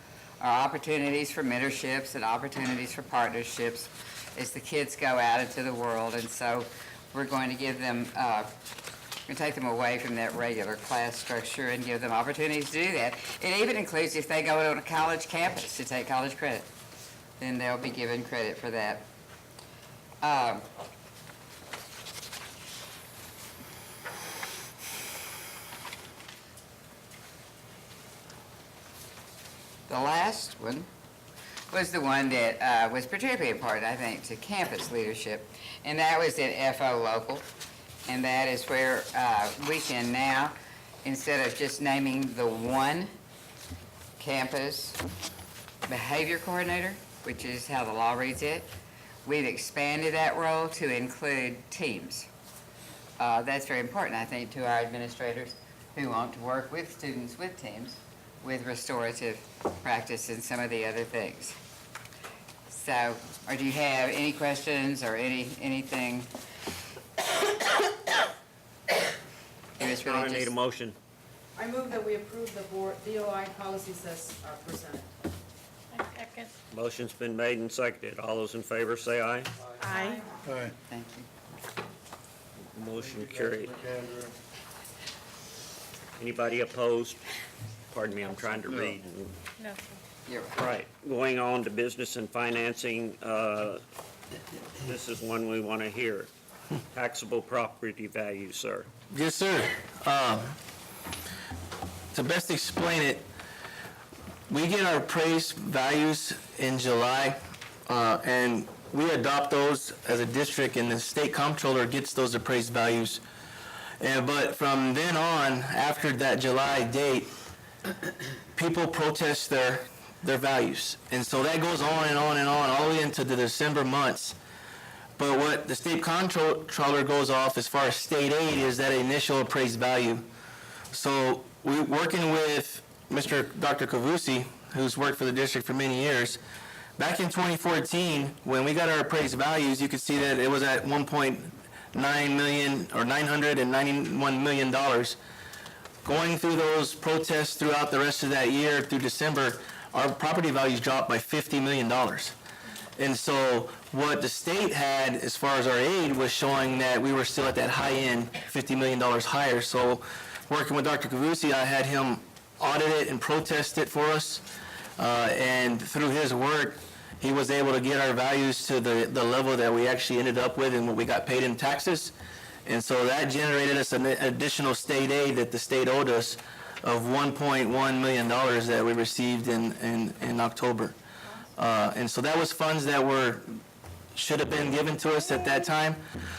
are opportunities for mentorships and opportunities for partnerships as the kids go out into the world. And so we're going to give them, we're going to take them away from that regular class structure and give them opportunities to do that. It even includes if they go to a college campus to take college credit, then they'll be given credit for that. The last one was the one that was particularly important, I think, to campus leadership, and that was at FO Local. And that is where we can now, instead of just naming the one campus behavior coordinator, which is how the law reads it, we've expanded that role to include teams. That's very important, I think, to our administrators who want to work with students with teams, with restorative practice and some of the other things. So, or do you have any questions or anything? I need a motion. I move that we approve the board DOI policies as presented. Second. Motion's been made and seconded. All those in favor say aye. Aye. Aye. Thank you. Motion carried. Anybody opposed? Pardon me, I'm trying to read. No. You're Right, going on to business and financing, this is one we want to hear. Taxable property value, sir. Yes, sir. To best explain it, we get our appraised values in July, and we adopt those as a district, and the state comptroller gets those appraised values. But from then on, after that July date, people protest their values. And so that goes on and on and on, all the way into the December months. But what the state comptroller goes off as far as state aid is that initial appraised value. So we're working with Dr. Kavusi, who's worked for the district for many years. Back in 2014, when we got our appraised values, you could see that it was at $1.9 million or $991 million. Going through those protests throughout the rest of that year through December, our property values dropped by $50 million. And so what the state had as far as our aid was showing that we were still at that high end, $50 million higher. So working with Dr. Kavusi, I had him audit it and protest it for us. And through his work, he was able to get our values to the level that we actually ended up with and what we got paid in taxes. And so that generated us an additional state aid that the state owed us of $1.1 million that we received in October. And so that was funds that should have been given to us at that time.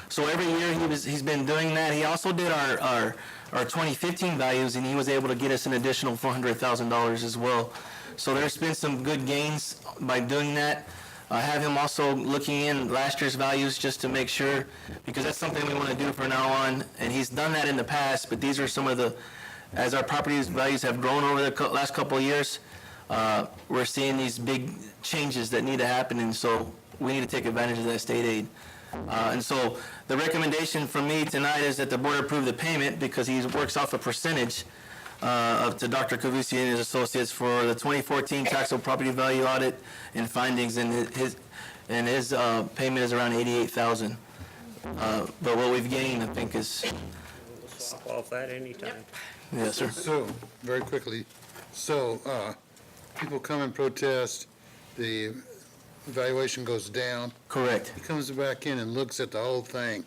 So every year he's been doing that. He also did our 2015 values, and he was able to get us an additional $400,000 as well. So there's been some good gains by doing that. I have him also looking in last year's values just to make sure, because that's something we want to do from now on. And he's done that in the past, but these are some of as our property values have grown over the last couple of years, we're seeing these big changes that need to happen, and so we need to take advantage of that state aid. And so the recommendation from me tonight is that the board approve the payment because he works off a percentage to Dr. Kavusi and his associates for the 2014 taxable property value audit and findings, and his payment is around $88,000. But what we've gained, I think, is... We'll swap off that anytime. Yes, sir. So, very quickly, people come and protest, the evaluation goes down. Correct. He comes back in and looks at the whole thing.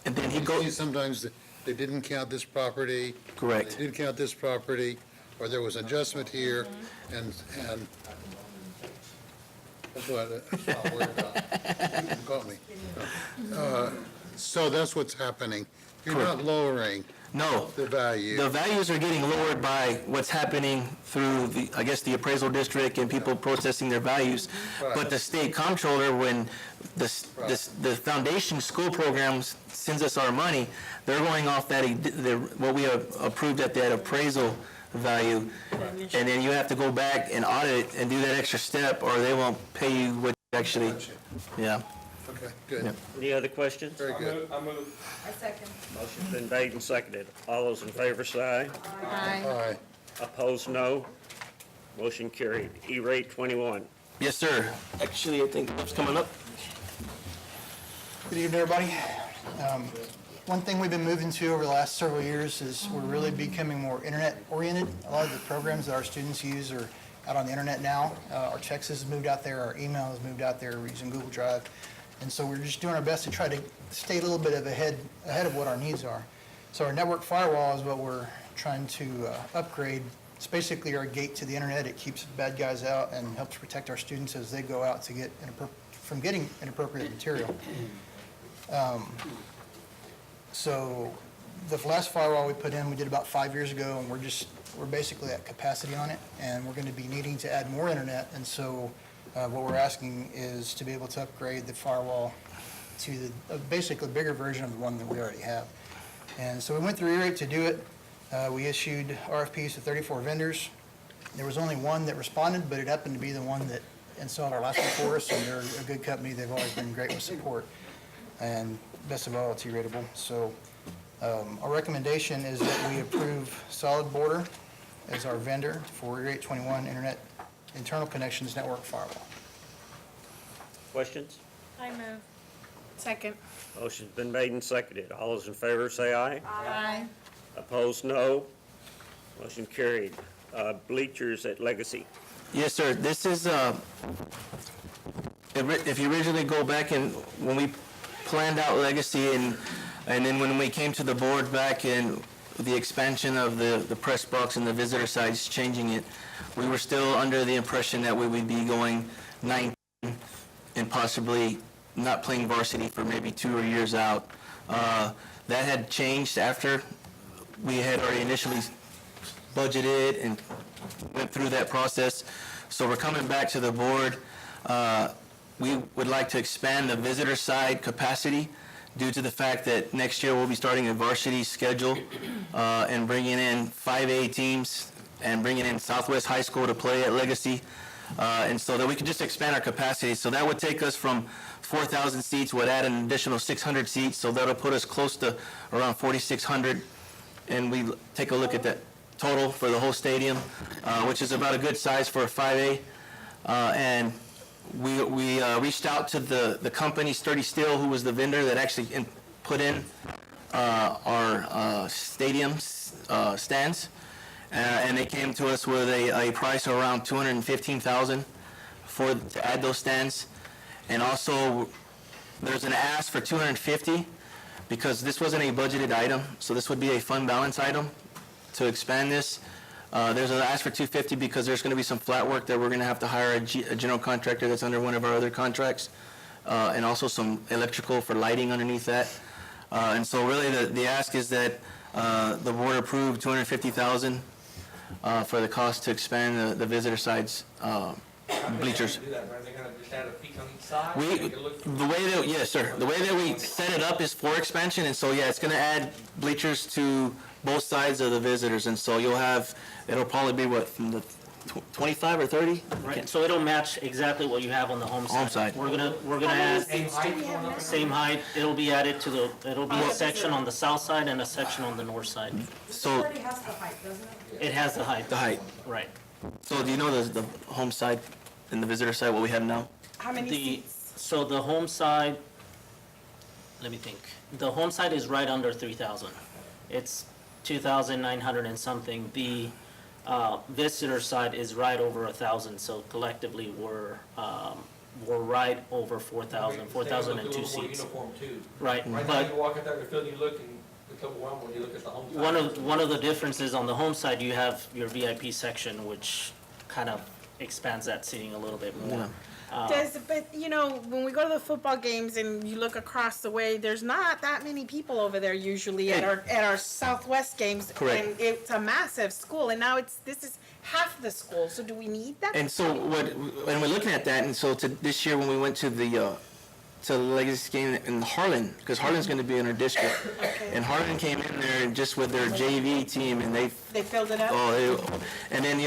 And then he You goes... see sometimes that they didn't count this property. Correct. They did count this property, or there was adjustment here, and that's what I'm worried about. You caught me. So that's what's happening. You're not lowering No, the value. the values are getting lowered by what's happening through the, I guess, the appraisal district and people protesting their values. But the state comptroller, when the foundation school programs sends us our money, they're going off that, what we have approved at that appraisal value. And then you have to go back and audit it and do that extra step, or they won't pay you what you actually, yeah. Okay, good. Yeah. Any other questions? Very good. I move. I second. Motion's been made and seconded. All those in favor say aye. Aye. Opposed, no. Motion carried. E-rate 21. Yes, sir. Actually, I think it's coming up. Good evening, everybody. One thing we've been moving to over the last several years is we're really becoming more internet-oriented. A lot of the programs that our students use are out on the internet now. Our text has moved out there, our email has moved out there, we're using Google Drive. And so we're just doing our best to try to stay a little bit ahead of what our needs are. So our network firewall is what we're trying to upgrade. It's basically our gate to the internet. It keeps bad guys out and helps protect our students as they go out to get from getting inappropriate material. So the last firewall we put in, we did about 5 years ago, and we're basically at capacity on it, and we're going to be needing to add more internet. And so what we're asking is to be able to upgrade the firewall to basically a bigger version of the one that we already have. And so we went through E-rate to do it. We issued RFPs to 34 vendors. There was only one that responded, but it happened to be the one that installed our last one for us, and they're a good company. They've always been great with support, and best of all, it's E-rateable. So our recommendation is that we approve Solid Border as our vendor for E-rate 21 Internet Internal Connections Network Firewall. Questions? I move. Second. Motion's been made and seconded. All those in favor say aye. Aye. Opposed, no. Motion carried. Bleachers at Legacy. Yes, sir. This is, if you originally go back and when we planned out Legacy and then when we came to the board back in the expansion of the press box and the visitor sites, changing it, we were still under the impression that we would be going 19 and possibly not playing varsity for maybe 2 years out. That had changed after we had already initially budgeted and went through that process. So we're coming back to the board. We would like to expand the visitor side capacity due to the fact that next year we'll be starting a varsity schedule and bringing in 5A teams and bringing in Southwest High School to play at Legacy. And so that we could just expand our capacity. So that would take us from 4,000 seats, would add an additional 600 seats. So that'll put us close to around 4,600. And we take a look at that total for the whole stadium, which is about a good size for a 5A. And we reached out to the company, Sturdy Steel, who was the vendor that actually put in our stadium stands. And they came to us with a price of around $215,000 to add those stands. And also, there's an ask for $250 because this wasn't a budgeted item, so this would be a fund balance item to expand this. There's an ask for $250 because there's going to be some flat work that we're going to have to hire a general contractor that's under one of our other contracts, and also some electrical for lighting underneath that. And so really the ask is that the board approved $250,000 for the cost to expand the visitor sides bleachers. Yes, sir. The way that we set it up is for expansion, and so yeah, it's going to add bleachers to both sides of the visitors, and so it'll probably be what, from the 25 or 30? Right, so it'll match exactly what you have on the home side. Home side. We're gonna add same height. It'll be added it'll be a section on the south side and a section on the north side. So It already has the height, doesn't it? It has the height. the height. Right. So do you know the home side and the visitor side, what we have now? How many seats? So the home side, let me think. The home side is right under 3,000. It's 2,900 and something. The visitor side is right over 1,000, so collectively we're right over 4,000, 4,002 seats. Right, Right now, but you walk out there in the field, you look, and the couple when you look at the home side. one of the differences on the home side, you have your VIP section, which kind of expands that seating a little bit more. Yeah. But, you know, when we go to the football games and you look across the way, there's not that many people over there usually at our Southwest games. Correct. And it's a massive school, and now this is half the school, so do we need that? And so when we're looking at that, and so this year when we went to the Legacy game in Harlan, because Harlan's going to be in our district, and Harlan came in there and just with their JV team, and they filled it up? And then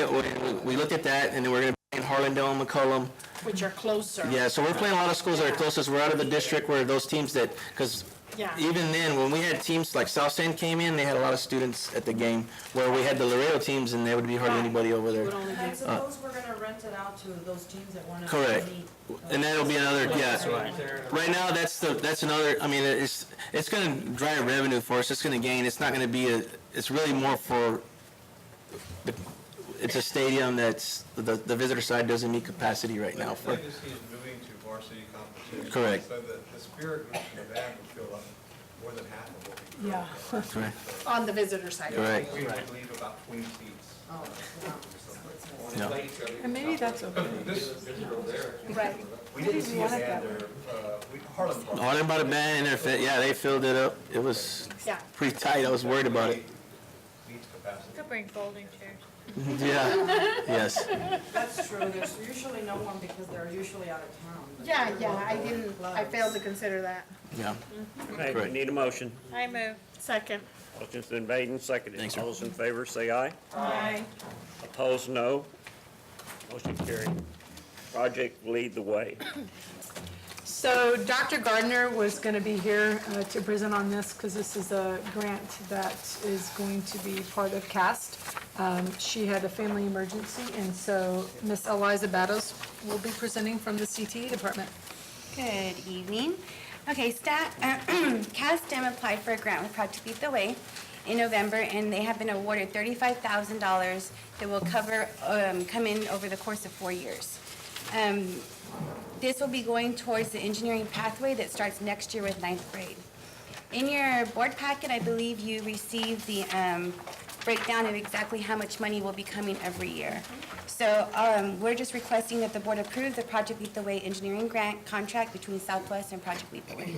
we looked at that, and then we're going to be in Harlandale and McCollum. Which are closer. Yeah, so we're playing a lot of schools that are closest. We're out of the district where those teams because Yeah. even then, when we had teams like South End came in, they had a lot of students at the game, where we had the Laredo teams, and there would be hardly anybody over there. I suppose we're gonna rent it out to those teams that wanna. Correct. meet. And that'll be another, Right now, that's another, I mean, it's gonna drive revenue for us, it's gonna gain, it's not gonna be it's really more for, it's a stadium that's, the visitor side doesn't meet capacity right now for. Legacy is moving to varsity competition. Correct. So the spirit groups in the band will fill up more than half of what we. Yeah. Correct. On the visitor side. Correct. We would leave about 20 seats. Yeah. And maybe that's okay. This girl there. Right. We didn't see a band there, Harlan Park. Harlan bought a band, and they filled it up, it was Yeah. pretty tight, I was worried about it. Needs capacity. Could bring folding chairs. Yeah, yes. That's true, there's usually no one because they're usually out of town. but Yeah, they're I local didn't, I clubs. failed to consider that. Yeah. Okay, we Correct. need a motion. I move. Second. Motion's been made and seconded. Thanks, sir. All those in favor say aye. Aye. Opposed, no. Motion carried. Project Lead the Way. So Dr. Gardner was going to be here to present on this because this is a grant that is going to be part of CAST. She had a family emergency, and so Miss Eliza Battles will be presenting from the CTE department. Good evening. Okay, CAST-STEM applied for a grant with Project Lead the Way in November, and they have been awarded $35,000 that will come in over the course of 4 years. This will be going towards the engineering pathway that starts next year with 9th grade. In your board packet, I believe you received the breakdown of exactly how much money will be coming every year. So we're just requesting that the board approve the Project Lead the Way engineering grant contract between Southwest and Project Lead the Way.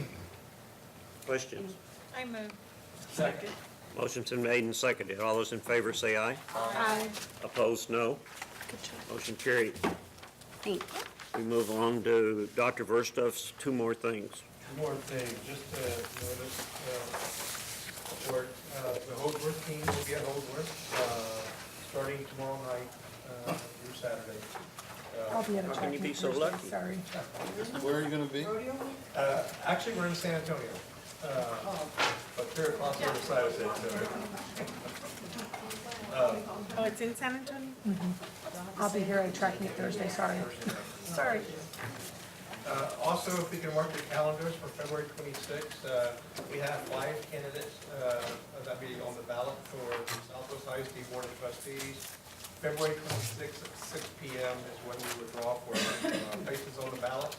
Questions? I move. Second. Motion's been made and seconded. All those in favor say aye. Aye. Opposed, no. Motion carried. Thank you. We move along to Dr. Verstuff's two more things. One more thing, just to notice, for the Holdworth team will be at Holdworth, starting tomorrow night through Saturday. I'll be at a How can you track be meet so Thursday, lucky? sorry. Where are you gonna be? Actually, we're in San Antonio, but here at Los Angeles side of San Antonio. Oh, it's in San Antonio? I'll be here at track meet Thursday, sorry. Sorry. Also, if we can mark your calendars for February 26th, we have 5 candidates that be on the ballot for Southwest ISD Board of Trustees. February 26th at 6 p.m. is when we would draw for places on the ballot.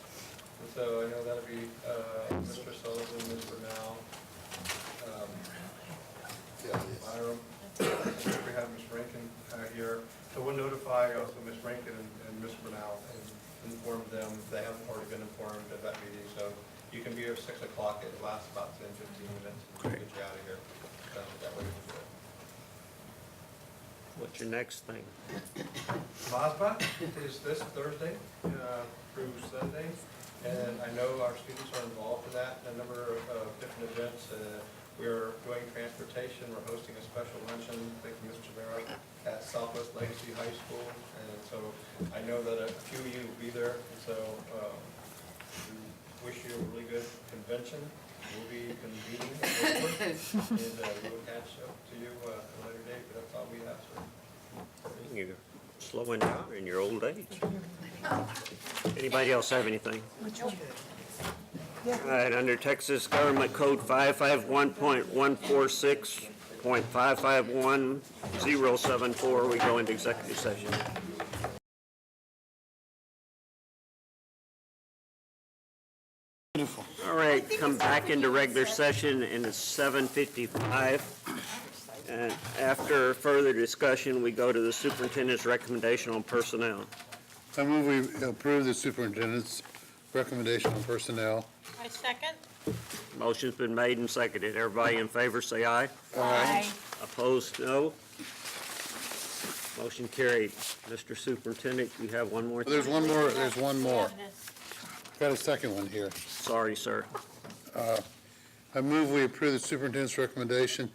And so I know that'll be Mr. Sullivan, Mr. Now, Byram. We have Ms. Rankin here. So we'll notify also Ms. Rankin and Ms. Brunel and inform them, if they haven't already been informed of that meeting. So you can be here at 6 o'clock. It lasts about 10, 15 minutes. We'll get you out of here. That way we can do it. What's your next thing? MASBA is this Thursday through Sunday, and I know our students are involved in that, in a number of different events. We're doing transportation, we're hosting a special luncheon, thank you, Mr. Jamera, at Southwest Legacy High School, and so I know that a few of you will be there, and so we wish you a really good convention. We'll be convening, and we'll catch up to you at a later date, but that's all we have, sir. You're slowing down in your old age. Anybody else have anything? All right, under Texas Government Code 551.146.551074, we go into executive session. Beautiful. All right, come back into regular session, and it's 7:55. And after further discussion, we go to the superintendent's recommendation on personnel. I move we approve the superintendent's recommendation on personnel. I second. Motion's been made and seconded. Everybody in favor, say aye. Aye. Opposed, no. Motion carried. Mr. Superintendent, you have one more thing? There's one more, there's one more. Yeah, it is. Got a second one here. Sorry, sir. I move we approve the superintendent's recommendation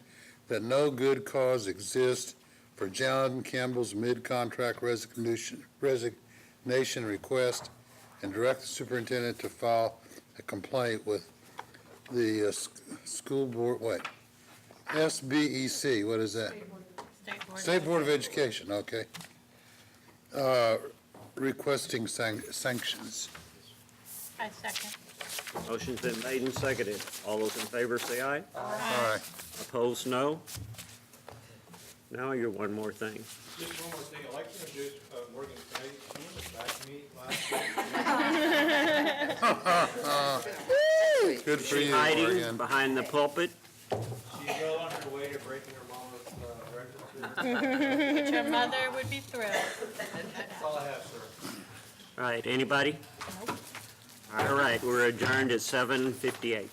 that no good cause exists for John Campbell's mid-contract resignation request and direct the superintendent to file a complaint with the school board, SBEC, what is that? State Board of Education, okay. Requesting sanctions. I second. Motion's been made and seconded. All those in favor, say aye. Aye. Opposed, no. Now you're one more thing. Just one more thing, I'd like to introduce Morgan Knight. She was back to me last week. Good for She you, hiding Morgan. behind the pulpit. She's well on her way to breaking her mama's record. But your mother would be thrilled. That's all I have, sir. All right, anybody? All right, we're adjourned at 7:58.